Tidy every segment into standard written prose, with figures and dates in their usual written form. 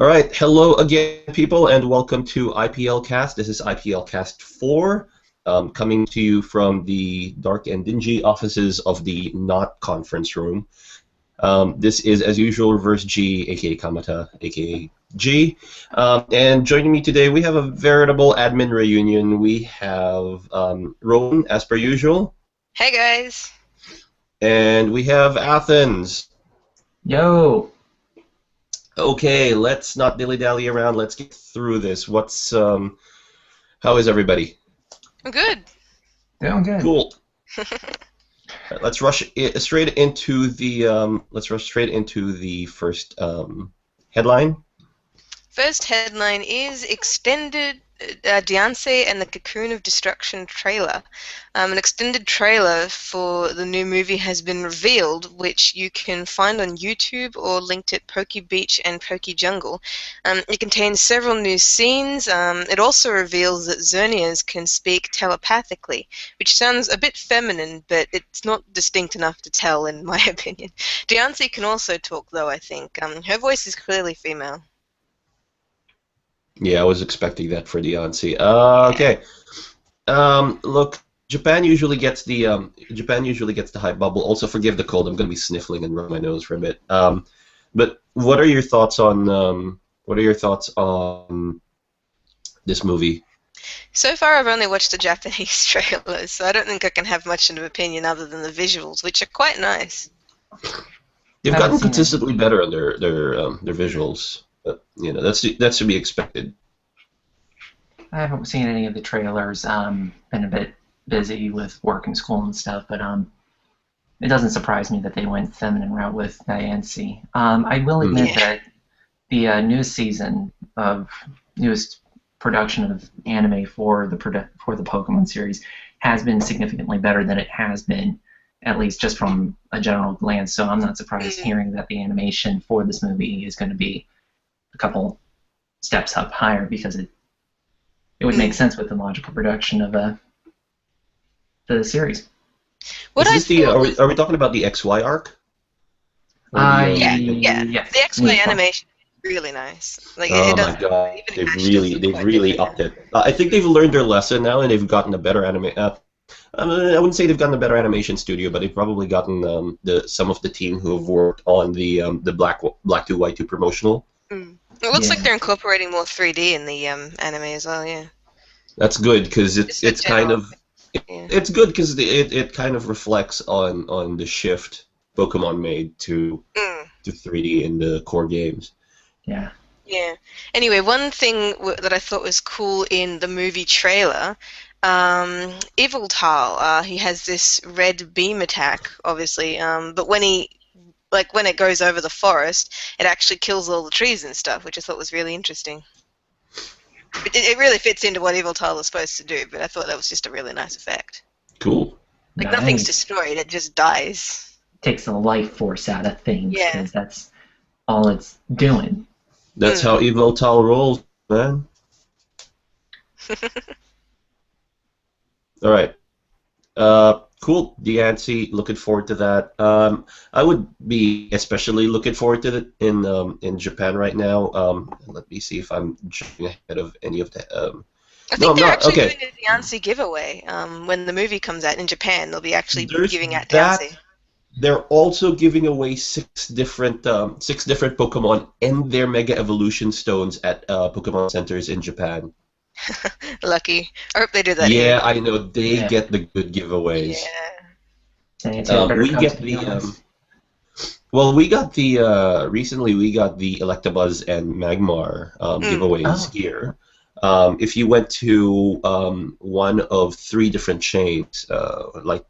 All right, hello again, people, and welcome to IPLCast. This is IPLCast 4, coming to you from the dark and dingy offices of the Not Conference Room. This is, as usual, Reverse G, aka Kamata, aka G. And joining me today, we have a veritable admin reunion. We have Rowan, as per usual. Hey, guys. And we have Athens. Yo. Okay, let's not dilly-dally around. Let's get through this. How is everybody? I'm good. Doing good. Cool. Right, let's rush straight into the first headline. First headline is extended Beyonce and the Cocoon of Destruction trailer. An extended trailer for the new movie has been revealed, which you can find on YouTube or linked at Pokey Beach and Pokey Jungle. It contains several new scenes. It also reveals that Xernias can speak telepathically, which sounds a bit feminine, but it's not distinct enough to tell, in my opinion. Beyonce can also talk, though, I think. Her voice is clearly female. Yeah, I was expecting that for Beyonce. Okay. Look, Japan usually gets the hype bubble. Also, forgive the cold. I'm going to be sniffling and run my nose for a bit. But what are your thoughts on this movie? So far, I've only watched the Japanese trailers, so I don't think I can have much of an opinion other than the visuals, which are quite nice. They've gotten consistently better on their visuals. But, you know, that's to be expected. I haven't seen any of the trailers. Been a bit busy with work and school and stuff, but it doesn't surprise me that they went feminine route with Beyonce. I will admit that the newest production of anime for the Pokemon series has been significantly better than it has been, at least just from a general glance. So I'm not surprised hearing that the animation for this movie is going to be a couple steps up higher, because it would make sense with the logical production of the series. Are we talking about the XY arc? Yeah. The XY animation is really nice. Like, oh my god, they've really upped it. I think they've learned their lesson now, and they've gotten a better I wouldn't say they've gotten a better animation studio, but they've probably gotten some of the team who have worked on the Black 2 White 2 promotional. It looks like they're incorporating more 3D in the anime as well. Yeah. That's good, because it's kind of it's good because it kind of reflects on the shift Pokemon made to 3D in the core games. Yeah. Yeah. Anyway, one thing that I thought was cool in the movie trailer, Yveltal, he has this red beam attack, obviously, but when it goes over the forest, it actually kills all the trees and stuff, which I thought was really interesting. It really fits into what Yveltal is supposed to do, but I thought that was just a really nice effect. Cool. Like, nothing's destroyed, it just dies. Takes the life force out of things, because that's all it's doing. That's how Yveltal rolls, man. All right. Cool, Beyonce. Looking forward to that. I would be especially looking forward to it in Japan right now. Let me see if I'm jumping ahead of any of the. I think they're actually doing a Beyonce giveaway. When the movie comes out in Japan, they'll be actually giving out Beyonce. They're also giving away six different Pokemon and their Mega Evolution Stones at Pokemon centers in Japan. Lucky. I hope they do that. Yeah, I know they get the good giveaways. Yeah. Recently we got the Electabuzz and Magmar giveaways here. If you went to one of 3 different chains, like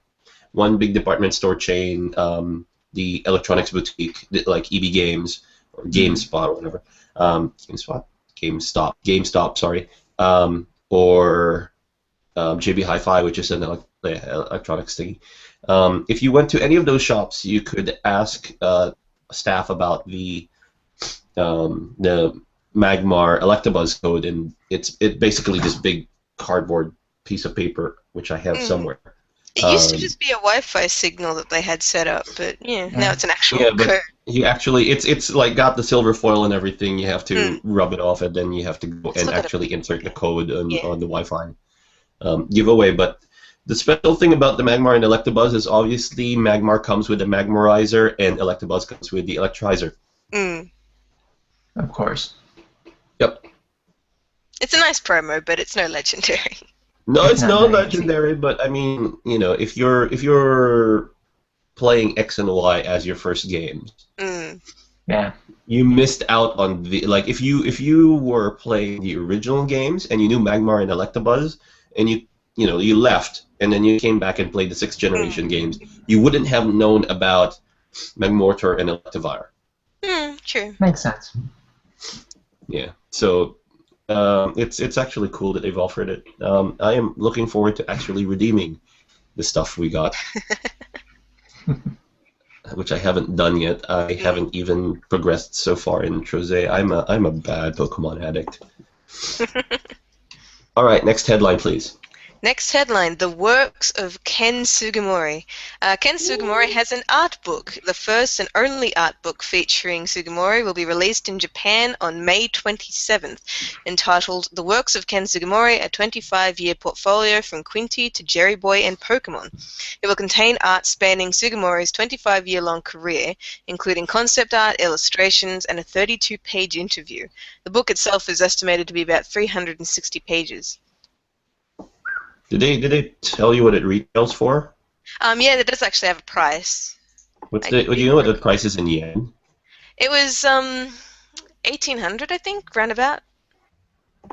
one big department store chain, the electronics boutique, like EB Games or GameSpot or whatever, GameStop, sorry. Or JB Hi-Fi, which is an electronics thingy. If you went to any of those shops, you could ask staff about the Magmar Electabuzz code, and it's basically this big cardboard piece of paper, which I have somewhere. It used to just be a Wi-Fi signal that they had set up, but yeah, now it's an actual Yeah, code. but you actually, it's like got the silver foil and everything. You have to rub it off, and then you have to go and actually insert the code on the Wi-Fi giveaway. But the special thing about the Magmar and Electabuzz is obviously Magmar comes with the Magmarizer, and Electabuzz comes with the Electrizer. Of course. Yep. It's a nice promo, but it's no legendary. No, it's not legendary, but I mean, you know, if you're playing X and Y as your first games, yeah, you missed out on the if you were playing the original games and you knew Magmar and Electabuzz, and you left and then you came back and played the 6th generation games, you wouldn't have known about Magmortar and Electivire. True. Makes sense. Yeah, so it's actually cool that they've offered it. I am looking forward to actually redeeming the stuff we got, which I haven't done yet. I haven't even progressed so far in Trozei. I'm a bad Pokemon addict. All right, next headline, please. Next headline, The Works of Ken Sugimori. Ken Sugimori has an art book. The first and only art book featuring Sugimori will be released in Japan on May 27th, entitled The Works of Ken Sugimori, a 25-year portfolio from Quinty to Jerry Boy and Pokemon. It will contain art spanning Sugimori's 25-year-long career, including concept art, illustrations, and a 32-page interview. The book itself is estimated to be about 360 pages. Did they tell you what it retails for? Yeah, it does actually have a price. Do you know what the price is in yen? It was 1,800, I think, roundabout.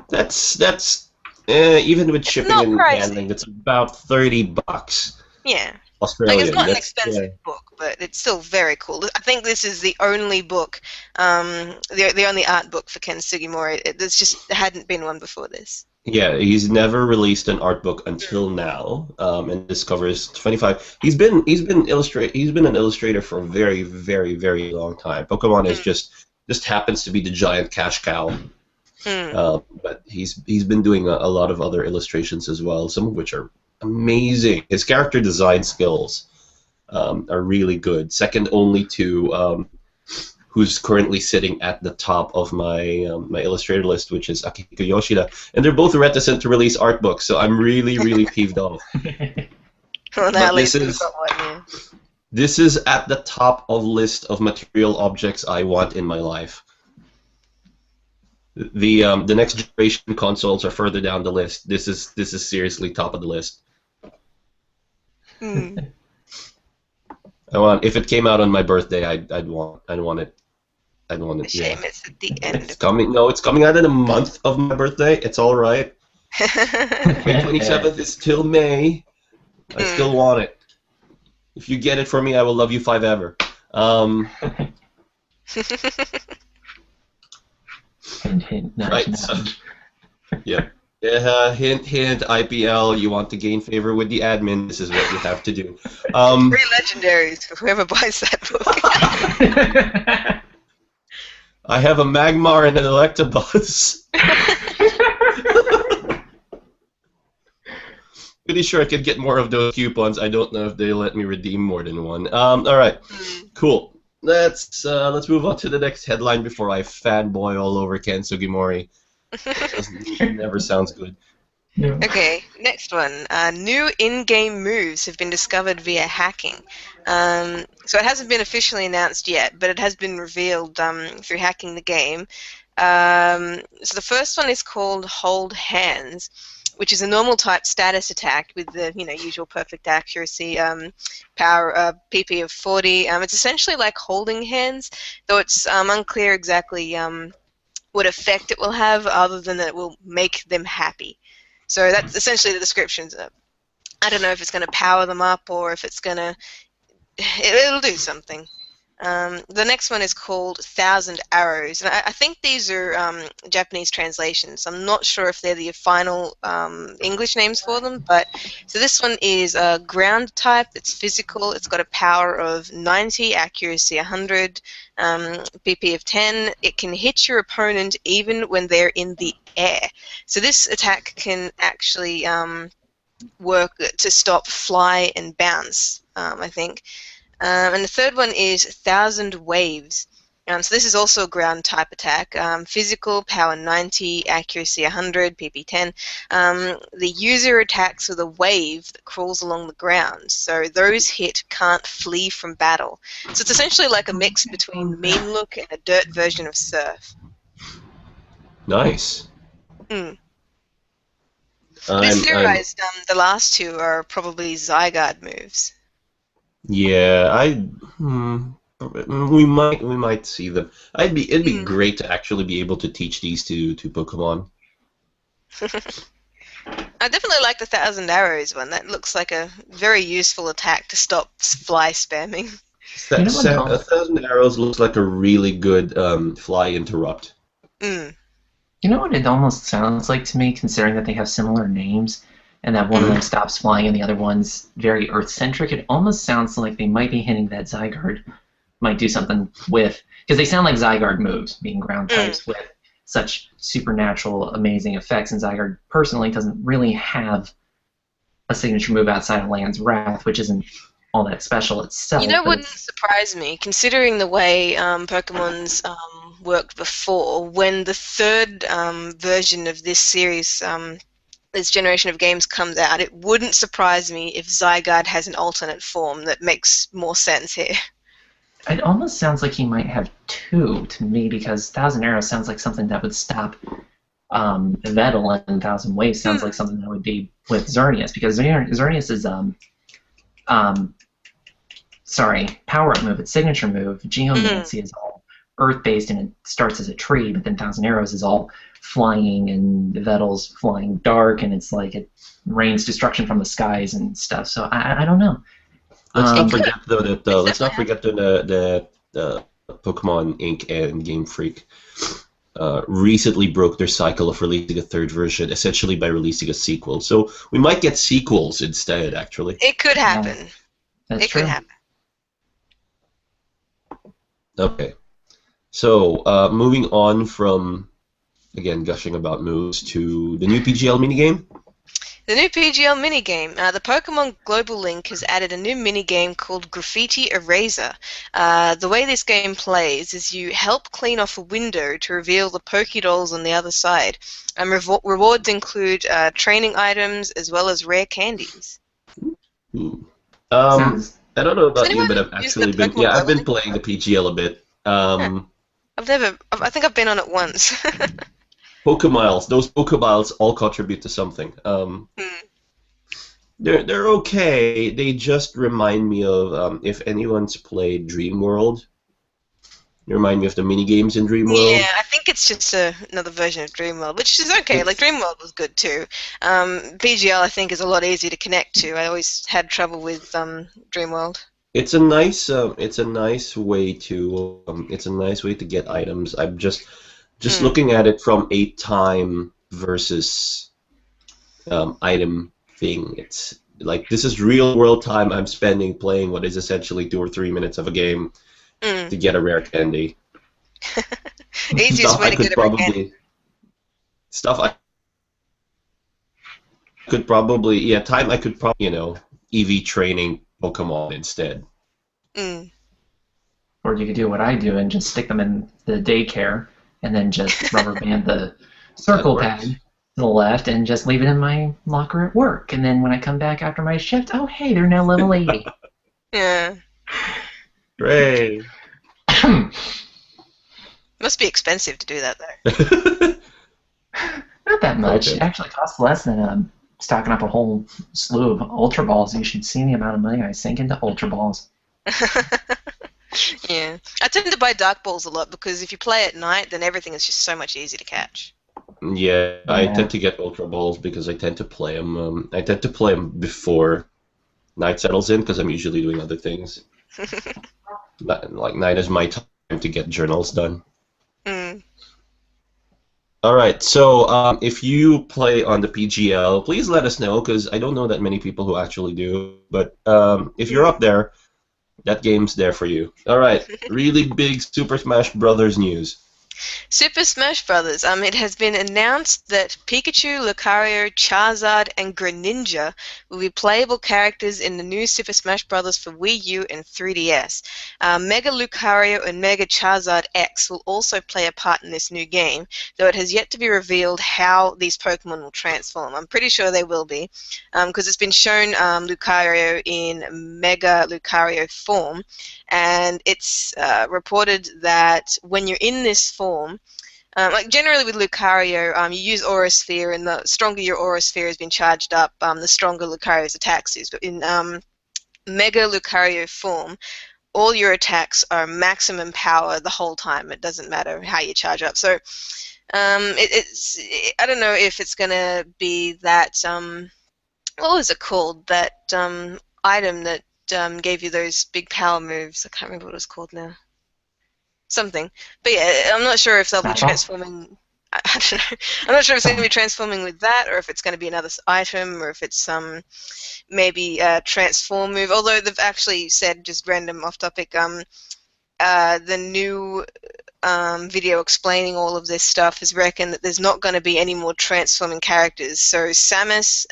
That's even with shipping and handling, it's about $30. Yeah. Australian. Like, it's not an expensive book, but it's still very cool. I think this is the only book, the only art book for Ken Sugimori. There hadn't been one before this. Yeah, he's never released an art book until now, and this covers 25. He's been an illustrator for a very, very, very long time. Pokemon is just happens to be the giant cash cow. But he's been doing a lot of other illustrations as well, some of which are amazing. His character design skills are really good, second only to who's currently sitting at the top of my my illustrator list, which is Akihiko Yoshida, and they're both reticent to release art books, so I'm really, really peeved off. Well, now this is at the top of list of material objects I want in my life. The next generation consoles are further down the list. This is seriously top of the list. If it came out on my birthday, I'd want it. The shame it's at the end. It's coming. No, it's coming out in a month of my birthday. It's all right. May 27th is till May. I still want it. If you get it for me, I will love you forever. Hint, hint, nudge, right. nudge. So, yeah. Hint, hint. IPL. You want to gain favor with the admin? This is what you have to do. 3 legendaries for whoever buys that book. I have a Magmar and an Electabuzz. Pretty sure I could get more of those coupons. I don't know if they let me redeem more than one. All right, cool. Let's move on to the next headline before I fanboy all over Ken Sugimori. It never sounds good. No. Okay, next one. New in-game moves have been discovered via hacking. So it hasn't been officially announced yet, but it has been revealed through hacking the game. So the first one is called Hold Hands, which is a normal type status attack with the usual perfect accuracy, power PP of 40. It's essentially like holding hands, though it's unclear exactly what effect it will have, other than that it will make them happy. So that's essentially the descriptions. I don't know if it's going to power them up or if it's going to... It'll do something. The next one is called 1,000 Arrows. And I think these are Japanese translations. I'm not sure if they're the final English names for them. But so this one is a ground type that's physical. It's got a power of 90, accuracy 100, PP of 10. It can hit your opponent even when they're in the air. So this attack can actually work to stop fly and bounce, I think. And the third one is 1,000 Waves. So this is also a ground type attack. Physical, power 90, accuracy 100, PP 10. The user attacks with a wave that crawls along the ground, so those hit can't flee from battle. So it's essentially like a mix between Mean Look and a dirt version of Surf. Nice. But it's theorized the last two are probably Zygarde moves. Yeah, we might see them. It'd be great to actually be able to teach these to Pokemon. I definitely like the 1,000 Arrows one. That looks like a very useful attack to stop fly spamming. 1,000 Arrows looks like a really good fly interrupt. You know what it almost sounds like to me, considering that they have similar names, and that one of them stops flying and the other one's very Earth-centric? It almost sounds like they might be hinting that Zygarde might do something with, because they sound like Zygarde moves, being ground types with such supernatural, amazing effects, and Zygarde personally doesn't really have a signature move outside of Land's Wrath, which isn't all that special itself. You know what wouldn't surprise me, considering the way Pokemon's worked before, when the third version of this series, this generation of games comes out, it wouldn't surprise me if Zygarde has an alternate form that makes more sense here. It almost sounds like he might have two to me, because 1,000 Arrows sounds like something that would stop Vettel, and 1,000 Waves sounds like something that would be with Xerneas, because Xerneas is power-up move, its signature move. Geomancy is all Earth-based and it starts as a tree, but then 1,000 Arrows is all flying, and Vettel's flying dark, and it's like it rains destruction from the skies and stuff. So I don't know. Let's not forget though that the Pokemon Inc. and Game Freak recently broke their cycle of releasing a third version, essentially by releasing a sequel. So we might get sequels instead, actually. It could happen. That's true. Could happen. Okay. So moving on from, again, gushing about moves to the new PGL minigame. The new PGL minigame. The Pokemon Global Link has added a new minigame called Graffiti Eraser. The way this game plays is you help clean off a window to reveal the Pokédolls on the other side. Rewards include training items as well as rare candies. I don't know about you, but I've actually been I've been playing the PGL a bit. I think I've been on it once. Pokemiles, those Pokemiles all contribute to something. They're okay. They just remind me of if anyone's played Dream World. They remind me of the minigames in Dream World. Yeah, I think it's just another version of Dream World, which is okay. Like Dream World was good too. PGL I think is a lot easier to connect to. I always had trouble with Dream World. It's a nice way to get items. I'm just looking at it from a time versus item thing. It's like this is real world time I'm spending playing what is essentially 2 or 3 minutes of a game to get a rare candy. Easiest way to get a rare candy. Stuff I could probably time I could probably EV training Pokemon instead. Or you could do what I do and just stick them in the daycare and then just rubber band the circle pad to the left and just leave it in my locker at work. And then when I come back after my shift, oh hey, they're now level 80. Yeah. Great. Must be expensive to do that though. Not that much. Okay. It actually costs less than stocking up a whole slew of Ultra Balls. You should see the amount of money I sink into Ultra Balls. Yeah. I tend to buy Dark Balls a lot because if you play at night, then everything is just so much easier to catch. Yeah, I tend to get Ultra Balls because I tend to play them. I tend to play them before night settles in because I'm usually doing other things. Like night is my time to get journals done. All right, so if you play on the PGL, please let us know because I don't know that many people who actually do. But if you're up there, that game's there for you. All right, really big Super Smash Brothers news. Super Smash Bros. It has been announced that Pikachu, Lucario, Charizard, and Greninja will be playable characters in the new Super Smash Bros. For Wii U and 3DS. Mega Lucario and Mega Charizard X will also play a part in this new game, though it has yet to be revealed how these Pokemon will transform. I'm pretty sure they will be, because it's been shown Lucario in Mega Lucario form, and it's reported that when you're in this form, like generally with Lucario, you use Aura Sphere, and the stronger your Aura Sphere has been charged up, the stronger Lucario's attacks is. But in Mega Lucario form, all your attacks are maximum power the whole time. It doesn't matter how you charge up. So I don't know if it's going to be that, what was it called? That item that gave you those big power moves. I can't remember what it was called now. Something. But yeah, I'm not sure if they'll be transforming. I don't know. I'm not sure if it's going to be transforming with that, or if it's going to be another item, or if it's maybe a transform move. Although they've actually said, just random off topic, the new video explaining all of this stuff has reckoned that there's not going to be any more transforming characters. So Samus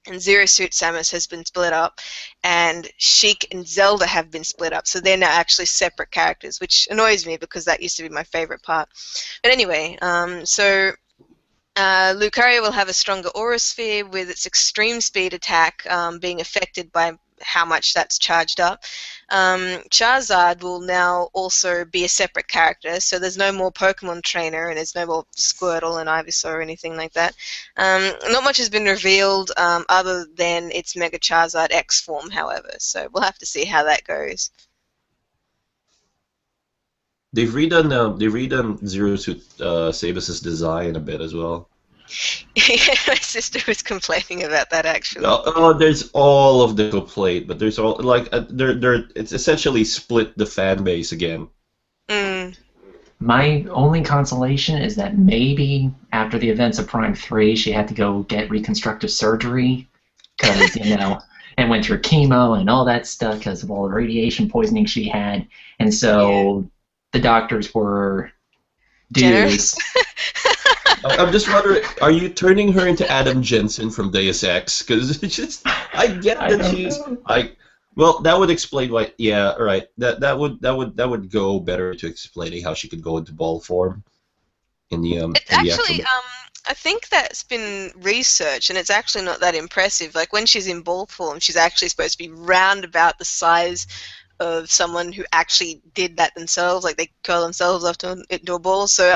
and Zero Suit Samus has been split up, and Sheik and Zelda have been split up, so they're now actually separate characters, which annoys me because that used to be my favorite part. But anyway, so Lucario will have a stronger Aura Sphere with its extreme speed attack being affected by how much that's charged up. Charizard will now also be a separate character, so there's no more Pokemon Trainer, and there's no more Squirtle and Ivysaur or anything like that. Not much has been revealed other than its Mega Charizard X form, however, so we'll have to see how that goes. They've redone Zero Suit Samus's design a bit as well. Yeah, my sister was complaining about that actually. There's all of the complaint, but there's all like it's essentially split the fan base again. My only consolation is that maybe after the events of Prime 3, she had to go get reconstructive surgery because and went through chemo and all that stuff because of all the radiation poisoning she had, and so the doctors were generous. I'm just wondering, are you turning her into Adam Jensen from Deus Ex? Because I get that she's well, that would explain why. Yeah, all right. That would go better to explaining how she could go into ball form in the I think that's been researched, and it's actually not that impressive. Like when she's in ball form, she's actually supposed to be round about the size of someone who actually did that themselves, like they curl themselves up into a ball. So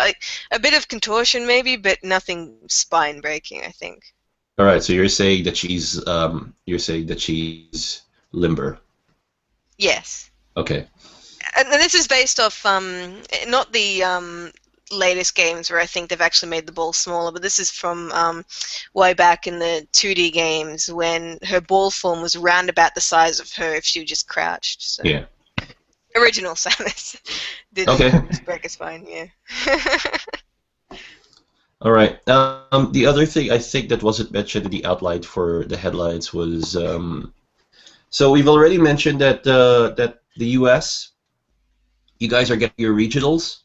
a bit of contortion maybe, but nothing spine breaking, I think. All right, so you're saying that she's limber. Yes. Okay. And this is based off not the latest games where I think they've actually made the ball smaller, but this is from way back in the 2D games when her ball form was round about the size of her if she just crouched. So. Yeah. Original Samus didn't break a spine, yeah. All right. The other thing I think that wasn't mentioned in the outline for the headlines was so we've already mentioned that that the U.S. you guys are getting your regionals.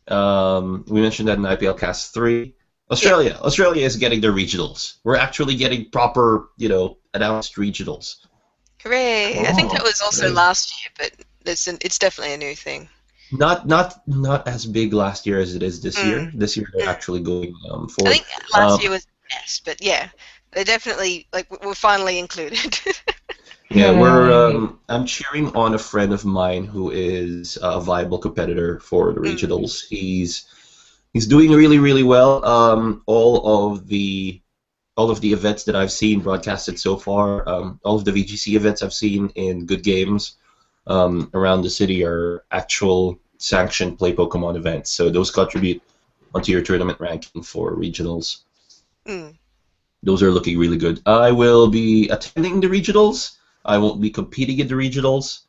We mentioned that in IPLCast 3. Australia is getting their regionals. We're actually getting proper, announced regionals. Hooray! I think that was also last year, but it's definitely a new thing. Not as big last year as it is this year. This year they're actually going forward. I think last year was the best, but yeah, they're definitely we're finally included. Yeah, I'm cheering on a friend of mine who is a viable competitor for the regionals. He's doing really, really well. All of the events that I've seen broadcasted so far, all of the VGC events I've seen in good games around the city are actual sanctioned play Pokemon events. So those contribute onto your tournament ranking for regionals. Those are looking really good. I will be attending the regionals. I won't be competing in the regionals.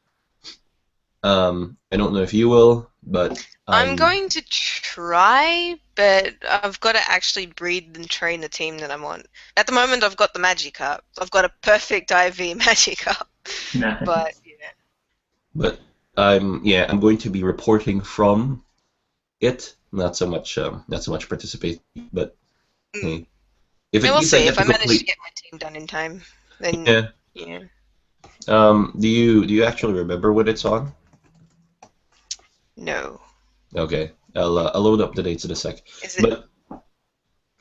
I don't know if you will, but I'm going to try, but I've got to actually breed and train the team that I'm on. At the moment, I've got the Magikarp. I've got a perfect IV Magikarp. Nice. But yeah. But I'm going to be reporting from it. Not so much participate, but hey, if And it we'll means I see get if to I manage to complete. get my team done in time. Then Yeah. yeah. Do you actually remember what it's on? No. Okay, I'll load up the dates in a sec. Is it But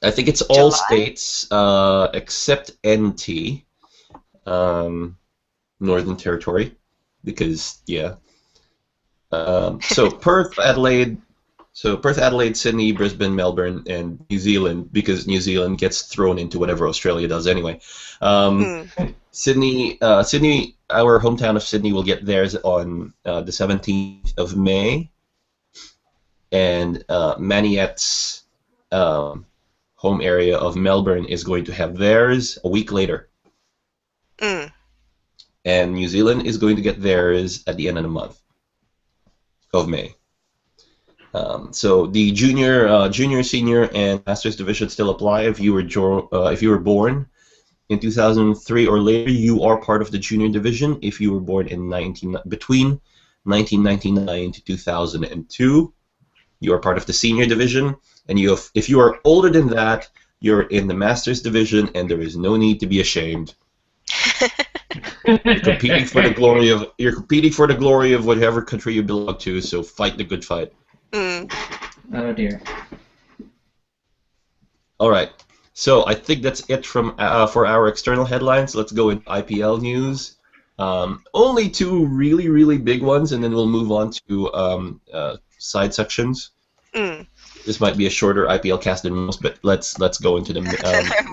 I think it's all July? states except NT, Northern Territory, because yeah. So Perth, Adelaide, Sydney, Brisbane, Melbourne, and New Zealand, because New Zealand gets thrown into whatever Australia does anyway. Um, Mm. Sydney, our hometown of Sydney will get theirs on the 17th of May, and Maniette's home area of Melbourne is going to have theirs a week later, Mm. and New Zealand is going to get theirs at the end of the month of May. So the junior, senior, and masters division still apply. If you were born in 2003 or later, you are part of the junior division. If you were born between 1999 to 2002, you are part of the senior division. And if you are older than that, you're in the masters division, and there is no need to be ashamed. You're competing for the glory of whatever country you belong to. So fight the good fight. Mm. Oh dear. All right. So I think that's it for our external headlines. Let's go into IPL news. Only two really, really big ones, and then we'll move on to side sections. Mm. This might be a shorter IPL cast than most, but let's go into the.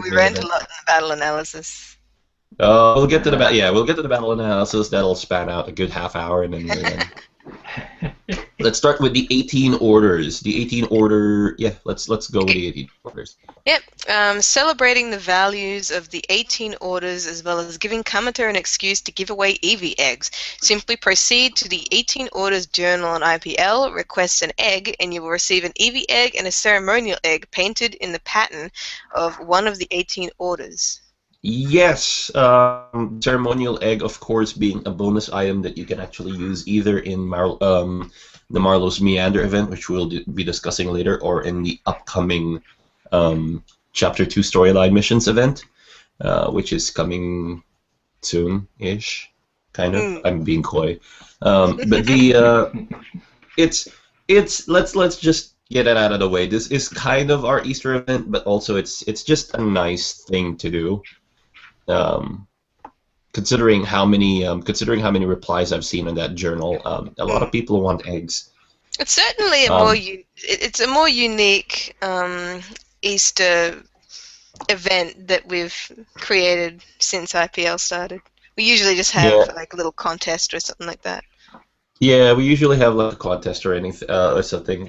We ran a lot in the battle analysis. We'll get to the battle analysis. That'll span out a good half hour, and then we're done. Let's start with the 18 orders. The 18 order, let's go with the 18 orders. Yep, celebrating the values of the 18 orders as well as giving Kamato an excuse to give away Eevee eggs. Simply proceed to the 18 orders journal on IPL, request an egg, and you will receive an Eevee egg and a ceremonial egg painted in the pattern of one of the 18 orders. Yes, ceremonial egg, of course, being a bonus item that you can actually use either in the Marlowe's Meander event, which we'll be discussing later, or in the upcoming Chapter 2 Storyline Missions event, which is coming soon-ish, kind of. Mm. I'm being coy. But let's just get it out of the way. This is kind of our Easter event, but also it's just a nice thing to do. Considering how many replies I've seen in that journal, a lot of people want eggs. It's certainly it's a more unique Easter event that we've created since IPL started. We usually just have like a little contest or something like that. Yeah, we usually have like a contest or anything or something.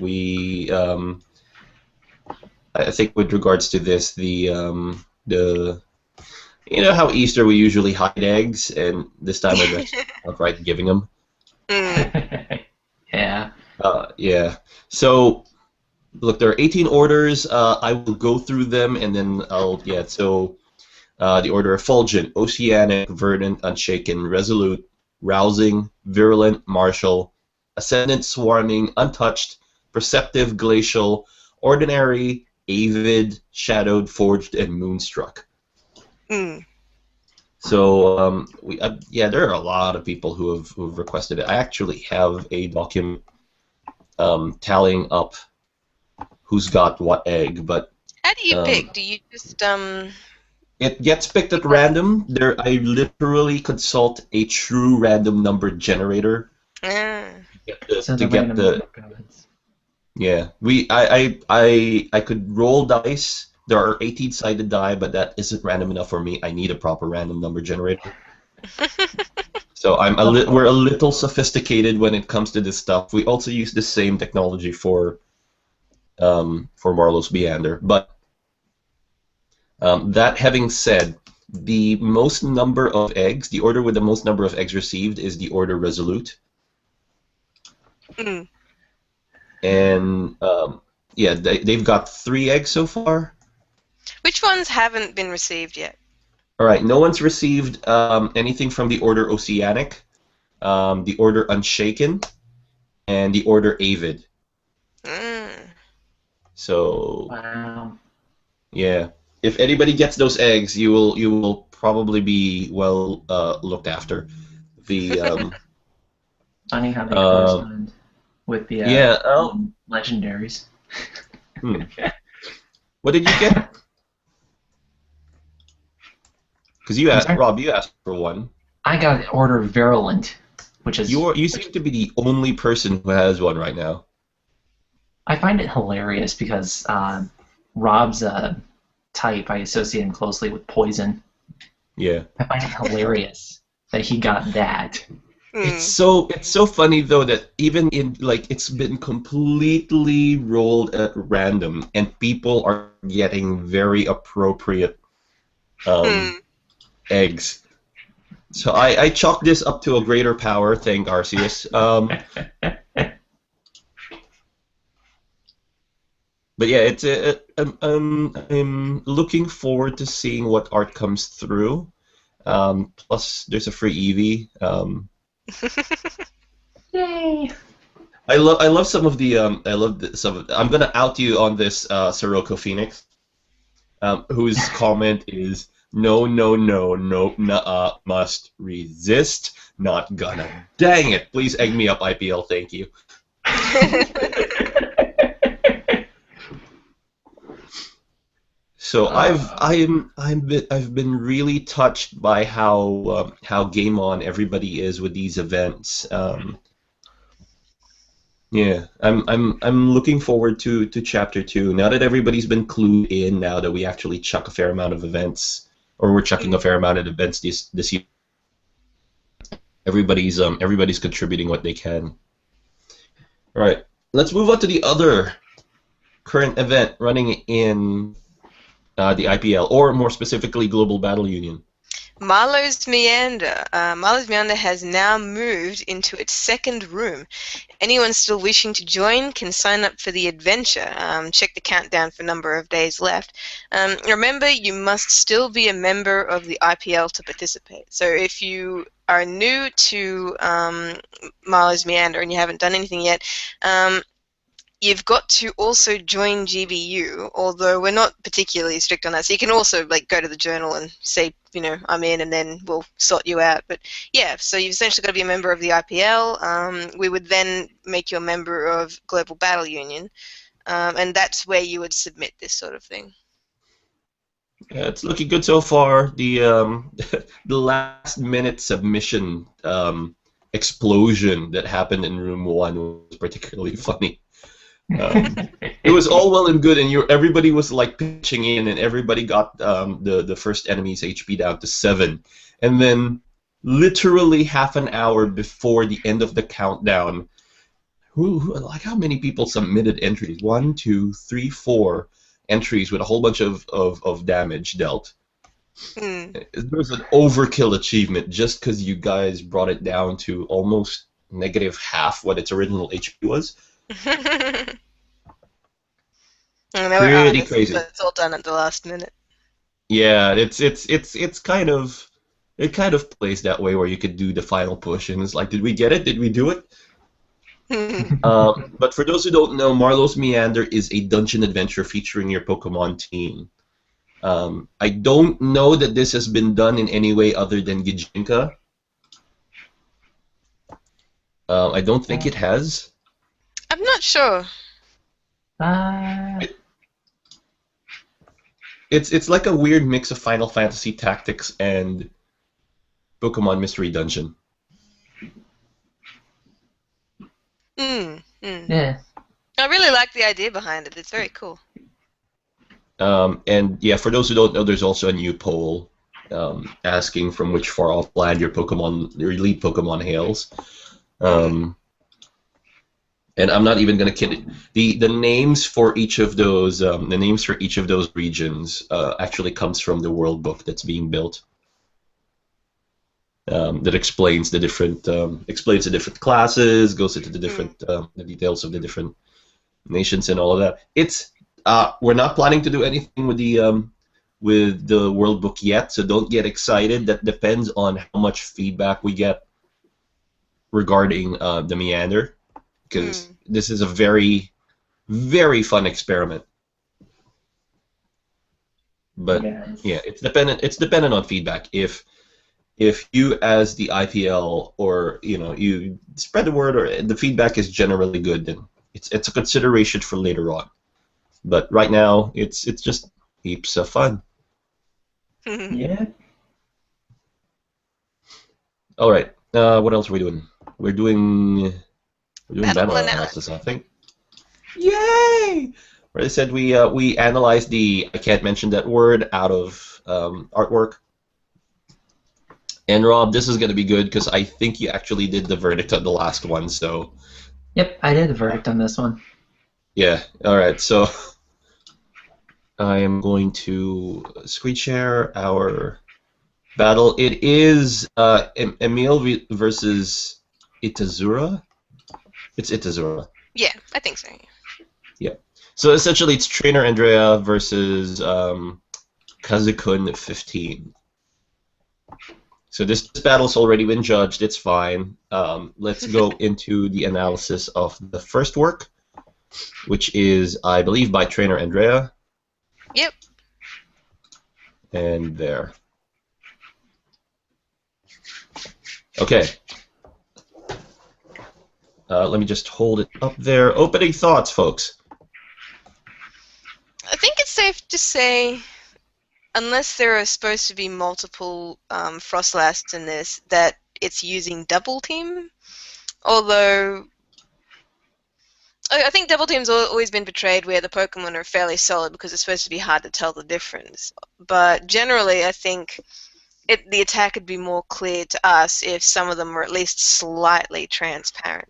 I think with regards to this, the you know how Easter we usually hide eggs, and this time we're just outright giving them. Mm. Yeah. Yeah. So, look, there are 18 orders. I will go through them, and then So, the order: Effulgent, Oceanic, Verdant, Unshaken, Resolute, Rousing, Virulent, Martial, Ascendant, Swarming, Untouched, Perceptive, Glacial, Ordinary, Avid, Shadowed, Forged, and Moonstruck. Mm. So there are a lot of people who've requested it. I actually have a document tallying up who's got what egg, but How do you pick? Do you just it gets picked at random. I literally consult a true random number generator to get the. Yeah, I could roll dice. There are 18-sided die, but that isn't random enough for me. I need a proper random number generator. So we're a little sophisticated when it comes to this stuff. We also use the same technology for Marlowe's Meander. But that having said, the most number of eggs, the order with the most number of eggs received is the order Resolute. Mm. And they've got 3 eggs so far. Which ones haven't been received yet? All right, no one's received anything from the order Oceanic. the Order Unshaken, and the Order Avid. So Wow. yeah, if anybody gets those eggs, you will probably be well looked after. The Funny how they correspond with the yeah. legendaries. What did you get? Because you asked, Rob, you asked for one. I got Order Virulent, which is... You seem to be the only person who has one right now. I find it hilarious because Rob's type, I associate him closely with poison. Yeah. I find it hilarious that he got that. It's so funny though that even in it's been completely rolled at random and people are getting very appropriate eggs. So I chalk this up to a greater power, thank Arceus. But yeah, I'm looking forward to seeing what art comes through. Plus, there's a free Eevee. Yay! I love some of the I'm gonna out you on this Sirocco Phoenix, whose comment is no, must resist, not gonna. Dang it! Please egg me up, IPL. Thank you. So I've been really touched by how game on everybody is with these events. Yeah, I'm looking forward to Chapter 2 now that everybody's been clued in. Now that we actually chuck a fair amount of events, or we're chucking a fair amount of events this year. Everybody's contributing what they can. All right, let's move on to the other current event running in the IPL, or more specifically, Global Battle Union. Marlowe's Meander. Marlowe's Meander has now moved into its second room. Anyone still wishing to join can sign up for the adventure. Check the countdown for number of days left. Remember, you must still be a member of the IPL to participate. So if you are new to Marlowe's Meander and you haven't done anything yet, you've got to also join GBU, although we're not particularly strict on that. So you can also go to the journal and say, I'm in, and then we'll sort you out. But yeah, so you've essentially got to be a member of the IPL. We would then make you a member of Global Battle Union, and that's where you would submit this sort of thing. Yeah, it's looking good so far. The the last minute submission explosion that happened in Room 1 was particularly funny. It was all well and good, and everybody was pitching in, and everybody got the first enemy's HP down to 7, and then literally half an hour before the end of the countdown, how many people submitted entries? 1, 2, 3, 4 entries with a whole bunch of damage dealt. There was an overkill achievement just because you guys brought it down to almost negative half what its original HP was. Pretty crazy. But it's all done at the last minute. Yeah, it's kind of plays that way where you could do the final push and it's like, did we get it? Did we do it? But for those who don't know, Marlowe's Meander is a dungeon adventure featuring your Pokemon team. I don't know that this has been done in any way other than Gijinka. I don't think it has. I'm not sure. It's like a weird mix of Final Fantasy Tactics and Pokemon Mystery Dungeon. Yeah. I really like the idea behind it. It's very cool. And yeah, for those who don't know, there's also a new poll asking from which far-off land your lead Pokemon hails. And I'm not even going to kid it. The names for each of those regions actually comes from the world book that's being built. That explains the different classes, goes into the different the details of the different nations and all of that. We're not planning to do anything with the world book yet, so don't get excited. That depends on how much feedback we get. regarding the Meander, because this is a very, very fun experiment. But yeah, it's dependent. It's dependent on feedback. If you, as the IPL, or you spread the word, or the feedback is generally good, then it's a consideration for later on. But right now, it's just heaps of fun. Yeah. All right. What else are we doing? We're doing battle analysis, I think. Yay! Where they said we analyzed the, I can't mention that word, out of artwork. And Rob, this is going to be good because I think you actually did the verdict on the last one. So. Yep, I did the verdict on this one. Yeah. All right. So. I am going to screen share our battle. It is Emil versus Itazura. It's Itazura. Yeah, I think so. Yeah. So essentially, it's Trainer Andrea versus Kazakun 15. So this battle's already been judged. It's fine. Let's go into the analysis of the first work, which is, I believe, by Trainer Andrea. Yep. And there. Okay. Let me just hold it up there. Opening thoughts, folks. I think it's safe to say, unless there are supposed to be multiple Frostlasts in this, that it's using double team. Although I think double team's always been portrayed where the Pokemon are fairly solid because it's supposed to be hard to tell the difference. But generally, I think the attack would be more clear to us if some of them were at least slightly transparent.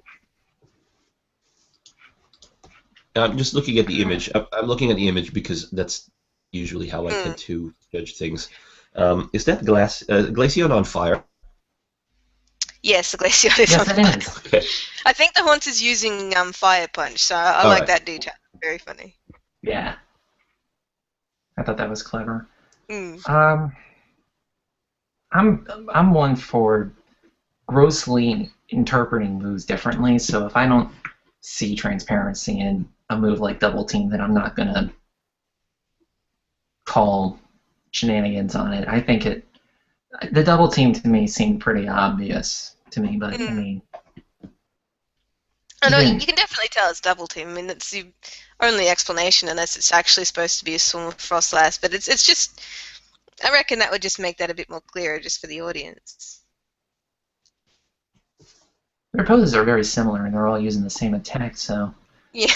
I'm just looking at the image. I'm looking at the image because that's usually how I tend to judge things. Is that Glaceon on fire? Yes, the Glaceon is on fire. It is. Okay. I think the Haunt is using Fire Punch, so I like that detail. Very funny. Yeah. I thought that was clever. Mm. I'm one for grossly interpreting moves differently, so if I don't see transparency in a move like Double Team, then I'm not going to call shenanigans on it. I think the Double Team to me seemed pretty obvious to me, but I mean... Oh, no, you can definitely tell it's Double Team. I mean, that's the only explanation, unless it's actually supposed to be a swarm of Frostlass. But it's just... I reckon that would just make that a bit more clearer just for the audience. Their poses are very similar, and they're all using the same attack, so... Yeah.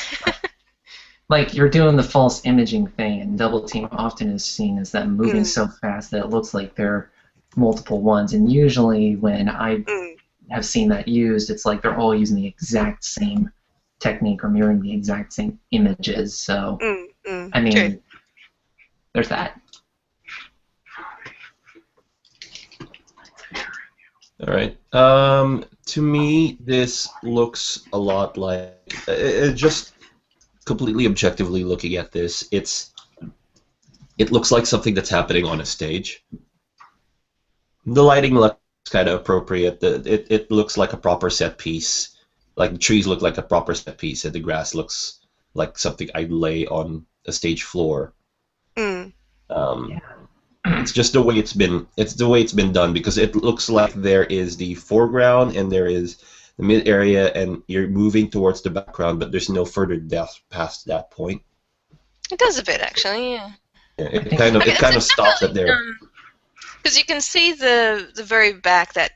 Like, you're doing the false imaging thing, and Double Team often is seen as them moving so fast that it looks like they're multiple ones. And usually when I have seen that used, it's like they're all using the exact same technique or mirroring the exact same images. So, I mean, there's that. All right. To me, this looks a lot like just completely objectively looking at this. It looks like something that's happening on a stage. The lighting looks kind of appropriate. It looks like a proper set piece. Like the trees look like a proper set piece, and the grass looks like something I'd lay on a stage floor. It's just the way it's been. It's the way it's been done, because it looks like there is the foreground and there is the mid area, and you're moving towards the background, but there's no further depth past that point. It does a bit, actually. Yeah. It kind of stops it there. Because you can see the very back, that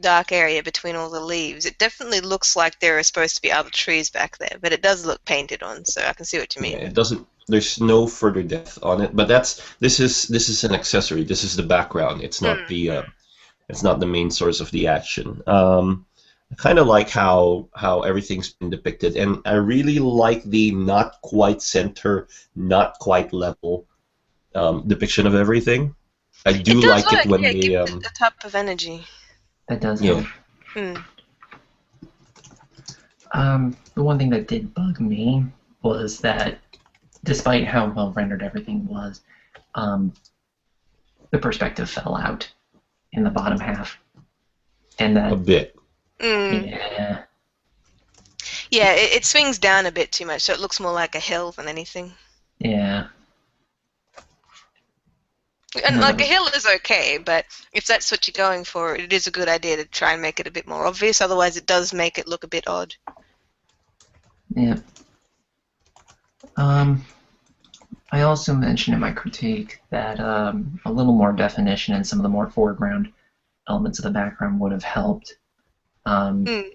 dark area between all the leaves. It definitely looks like there are supposed to be other trees back there, but it does look painted on, so I can see what you mean. Yeah, it doesn't. There's no further depth on it, but this is an accessory. This is the background. It's not the main source of the action. I kind of like how everything's been depicted, and I really like the not quite center, not quite level depiction of everything. I do like it when they the type of energy. That does. Yeah. The one thing that did bug me was that, despite how well rendered everything was, the perspective fell out in the bottom half, and that a bit. Mm. Yeah. Yeah, it swings down a bit too much, so it looks more like a hill than anything. Yeah. And like a No. hill is okay, but if that's what you're going for, it is a good idea to try and make it a bit more obvious. Otherwise, it does make it look a bit odd. Yeah. I also mentioned in my critique that a little more definition in some of the more foreground elements of the background would have helped. Mm.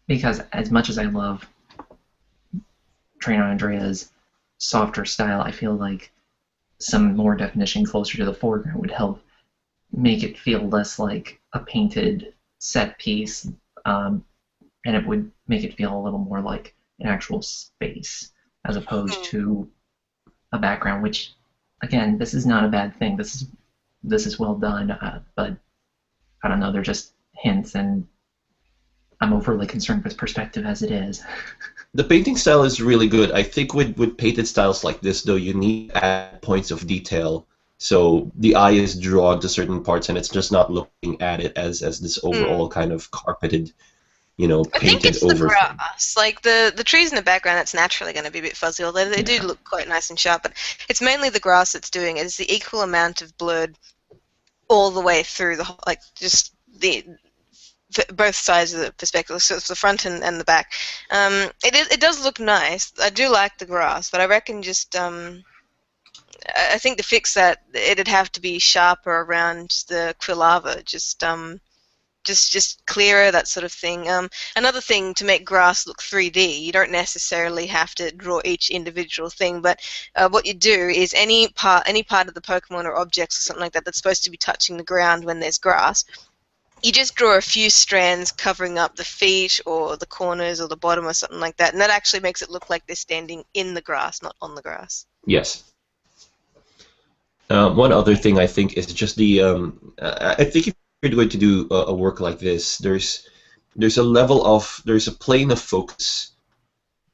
Because as much as I love Trainer Andrea's softer style, I feel like some more definition closer to the foreground would help make it feel less like a painted set piece, and it would make it feel a little more like an actual space as opposed to a background. Which, again, this is not a bad thing. This is well done, but I don't know. They're just hints, and I'm overly concerned with perspective as it is. The painting style is really good. I think with painted styles like this, though, you need to add points of detail. So the eye is drawn to certain parts, and it's just not looking at it as this overall kind of carpeted, I think painted it's the over thing. grass. Like the trees in the background, that's naturally going to be a bit fuzzy, although they do look quite nice and sharp. But it's mainly the grass that's doing it. It's the equal amount of blurred all the way through just both sides of the perspective, so it's the front and the back. It does look nice. I do like the grass, but I reckon just I think to fix that, it'd have to be sharper around the quilava, just clearer, that sort of thing. Another thing, to make grass look 3D, you don't necessarily have to draw each individual thing, but what you do is any part of the Pokemon or objects or something like that that's supposed to be touching the ground when there's grass, you just draw a few strands covering up the feet or the corners or the bottom or something like that, and that actually makes it look like they're standing in the grass, not on the grass. Yes. One other thing I think is just the I think if you're going to do a work like this, there's a plane of focus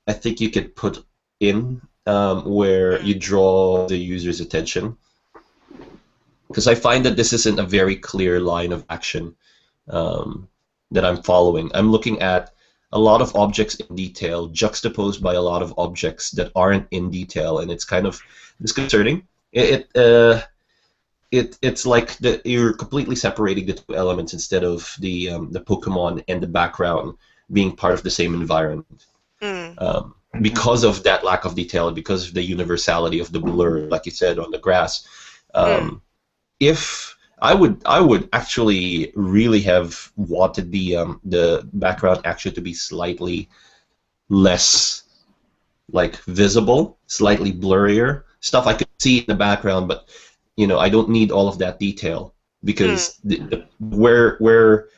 I think you could put in where you draw the user's attention, because I find that this isn't a very clear line of action that I'm following. I'm looking at a lot of objects in detail juxtaposed by a lot of objects that aren't in detail, and it's kind of disconcerting. It's like you're completely separating the two elements instead of the Pokemon and the background being part of the same environment. Because of that lack of detail, because of the universality of the blur, like you said, on the grass. If I would actually really have wanted the background actually to be slightly less like visible, slightly blurrier. Stuff I could see in the background, but I don't need all of that detail, because where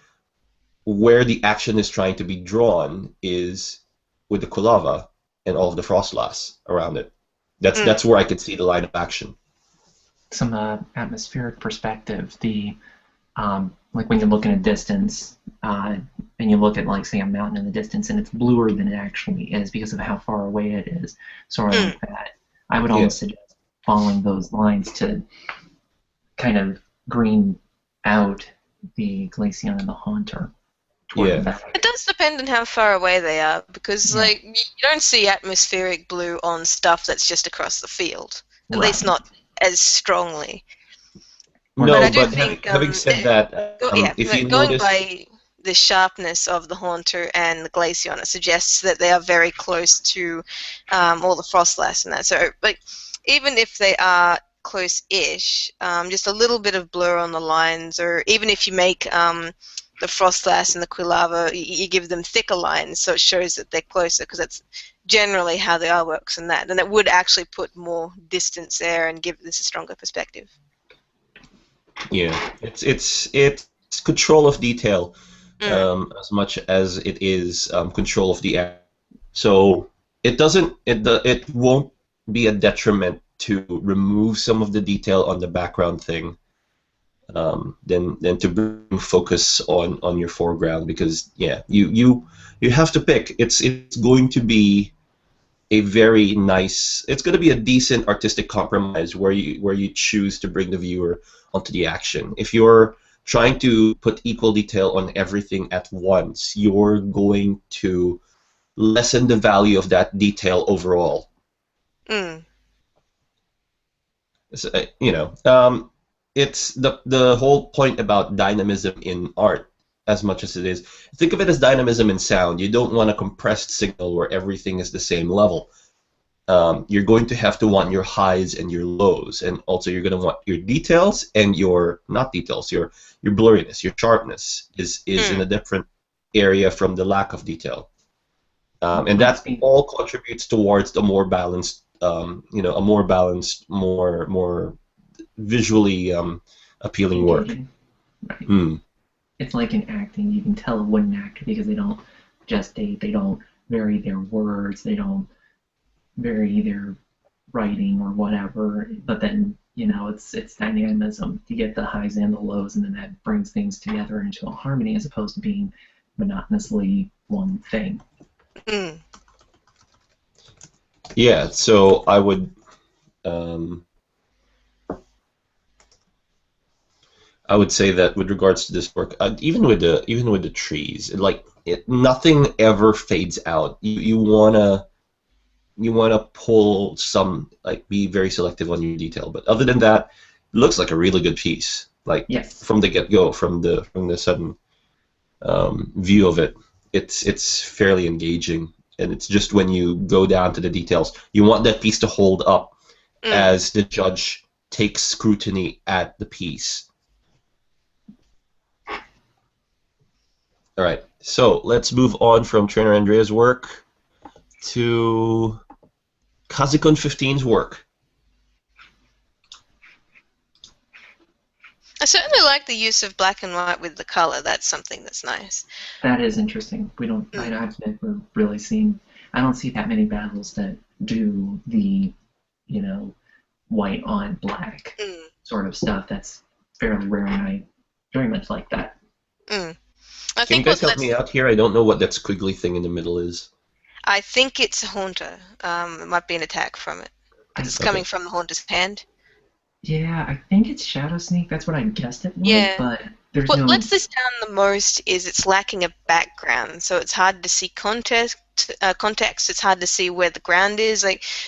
the action is trying to be drawn is with the Quilava and all of the Frostlass around it. That's where I could see the line of action. Some atmospheric perspective, like when you look in a distance and you look at, like, say, a mountain in the distance, and it's bluer than it actually is because of how far away it is, sort of like that. I would almost suggest following those lines to kind of green out the Glaceon and the Haunter toward the back. It does depend on how far away they are, because like you don't see atmospheric blue on stuff that's just across the field, at least not as strongly. No, but I do but think, having said that, if you going notice, by the sharpness of the Haunter and the Glaceon, it suggests that they are very close to all the Frostlass and that. So, like, even if they are close-ish, just a little bit of blur on the lines, or even if you make the Frostlass and the Quilava, you give them thicker lines, so it shows that they're closer, because that's generally how the eye works, and that, and it would actually put more distance there and give this a stronger perspective. Yeah, it's control of detail as much as it is control of the act. So it won't be a detriment to remove some of the detail on the background thing, than to bring focus on your foreground, because you have to pick. It's going to be a very nice. It's going to be a decent artistic compromise where you choose to bring the viewer onto the action. If you're trying to put equal detail on everything at once, you're going to lessen the value of that detail overall. Mm. So, it's the whole point about dynamism in art, as much as it is. Think of it as dynamism in sound. You don't want a compressed signal where everything is the same level. You're going to have to want your highs and your lows, and also you're going to want your details and your not details, your blurriness, your sharpness is in a different area from the lack of detail, and that all contributes towards a more balanced, more visually appealing work. Right. It's like in acting. You can tell what an actor because they don't gestate, they don't vary their words, they don't vary their writing or whatever. But then it's dynamism. You get the highs and the lows, and then that brings things together into a harmony as opposed to being monotonously one thing. Mm. Yeah. So I would. I would say that with regards to this work, even with the trees, nothing ever fades out. You wanna pull some, be very selective on your detail. But other than that, it looks like a really good piece. Yes. From the get-go, from the sudden view of it, it's fairly engaging. And it's just when you go down to the details, you want that piece to hold up as the judge takes scrutiny at the piece. All right, so let's move on from Trainer Andrea's work to Kazikun 15's work. I certainly like the use of black and white with the color. That's something that's nice. That is interesting. I've never really seen. I don't see that many battles that do the, white on black sort of stuff. That's fairly rare, and I very much like that. Can you guys help me out here? I don't know what that squiggly thing in the middle is. I think it's a Haunter. It might be an attack from it. It's coming from the Haunter's hand. Yeah, I think it's Shadow Sneak. That's what I guessed it was, but there's what lets this down the most is it's lacking a background, so it's hard to see context. It's hard to see where the ground is.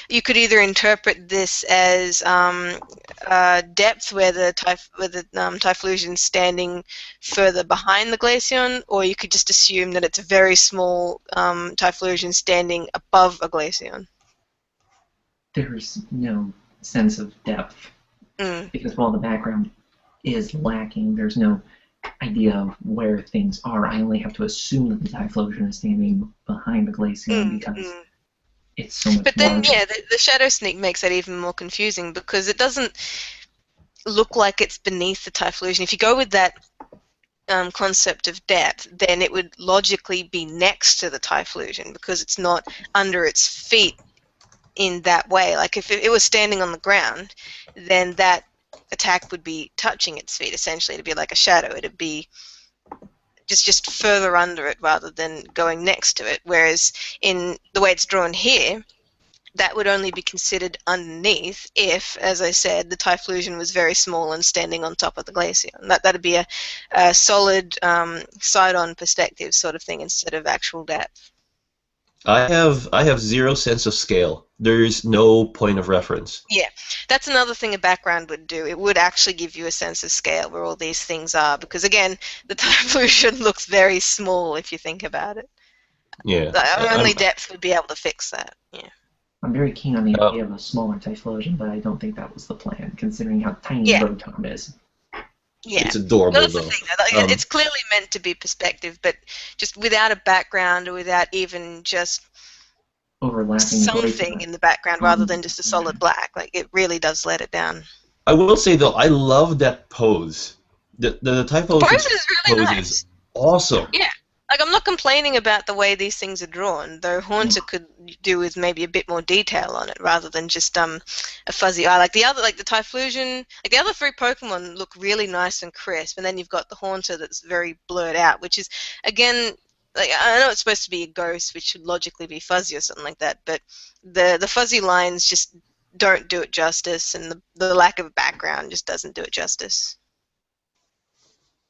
You could either interpret this as depth, where the Typhlosion's standing further behind the Glaceon, or you could just assume that it's a very small Typhlosion standing above a Glaceon. There's no sense of depth because while the background is lacking, there's no idea of where things are. I only have to assume that the Typhlosion is standing behind the Glaceon because it's so much. But then, larger. the Shadow Sneak makes that even more confusing because it doesn't look like it's beneath the Typhlosion. If you go with that concept of depth, then it would logically be next to the Typhlosion because it's not under its feet in that way. Like if it was standing on the ground, then that attack would be touching its feet, essentially. It'd be like a shadow. It'd be just further under it rather than going next to it. Whereas in the way it's drawn here, that would only be considered underneath if, as I said, the Typhlosion was very small and standing on top of the Glaceon. That'd be a solid side-on perspective sort of thing instead of actual depth. I have zero sense of scale. There's no point of reference. Yeah, that's another thing a background would do. It would actually give you a sense of scale where all these things are, because again, the Typhlosion looks very small if you think about it. Yeah. Only depth would be able to fix that. Yeah. I'm very keen on the idea of a smaller Typhlosion, but I don't think that was the plan, considering how tiny Rotom is. Yeah. It's adorable, that's though. The thing, though. It's clearly meant to be perspective, but just without a background or without even just overlapping something in the background rather than just a solid black, it really does let it down. I will say, though, I love that pose. The Typhlosion pose is really nice. Is awesome. Yeah. I'm not complaining about the way these things are drawn, though Haunter could do with maybe a bit more detail on it rather than just a fuzzy eye. The Typhlosion, the other three Pokemon look really nice and crisp, and then you've got the Haunter that's very blurred out, which is, again, I know it's supposed to be a ghost, which should logically be fuzzy or something like that, but the fuzzy lines just don't do it justice, and the lack of a background just doesn't do it justice.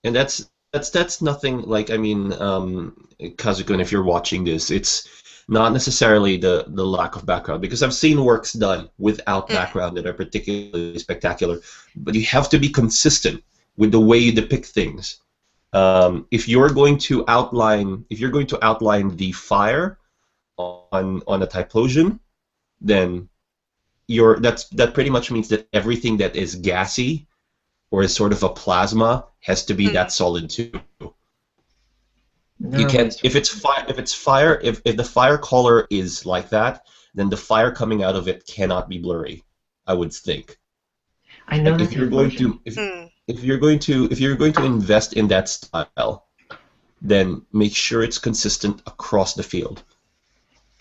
And that's nothing like, I mean, Kazukun, if you're watching this, it's not necessarily the lack of background, because I've seen works done without Mm, background that are particularly spectacular, but you have to be consistent with the way you depict things. If you're going to outline the fire on a Typhlosion, then that pretty much means that everything that is gassy or is sort of a plasma has to be that mm. solid too. There You are can't ways to. if the fire color is like that, then the fire coming out of it cannot be blurry, I would think. I know Like that Typhlosion. Mm. if you're going to invest in that style, then make sure it's consistent across the field.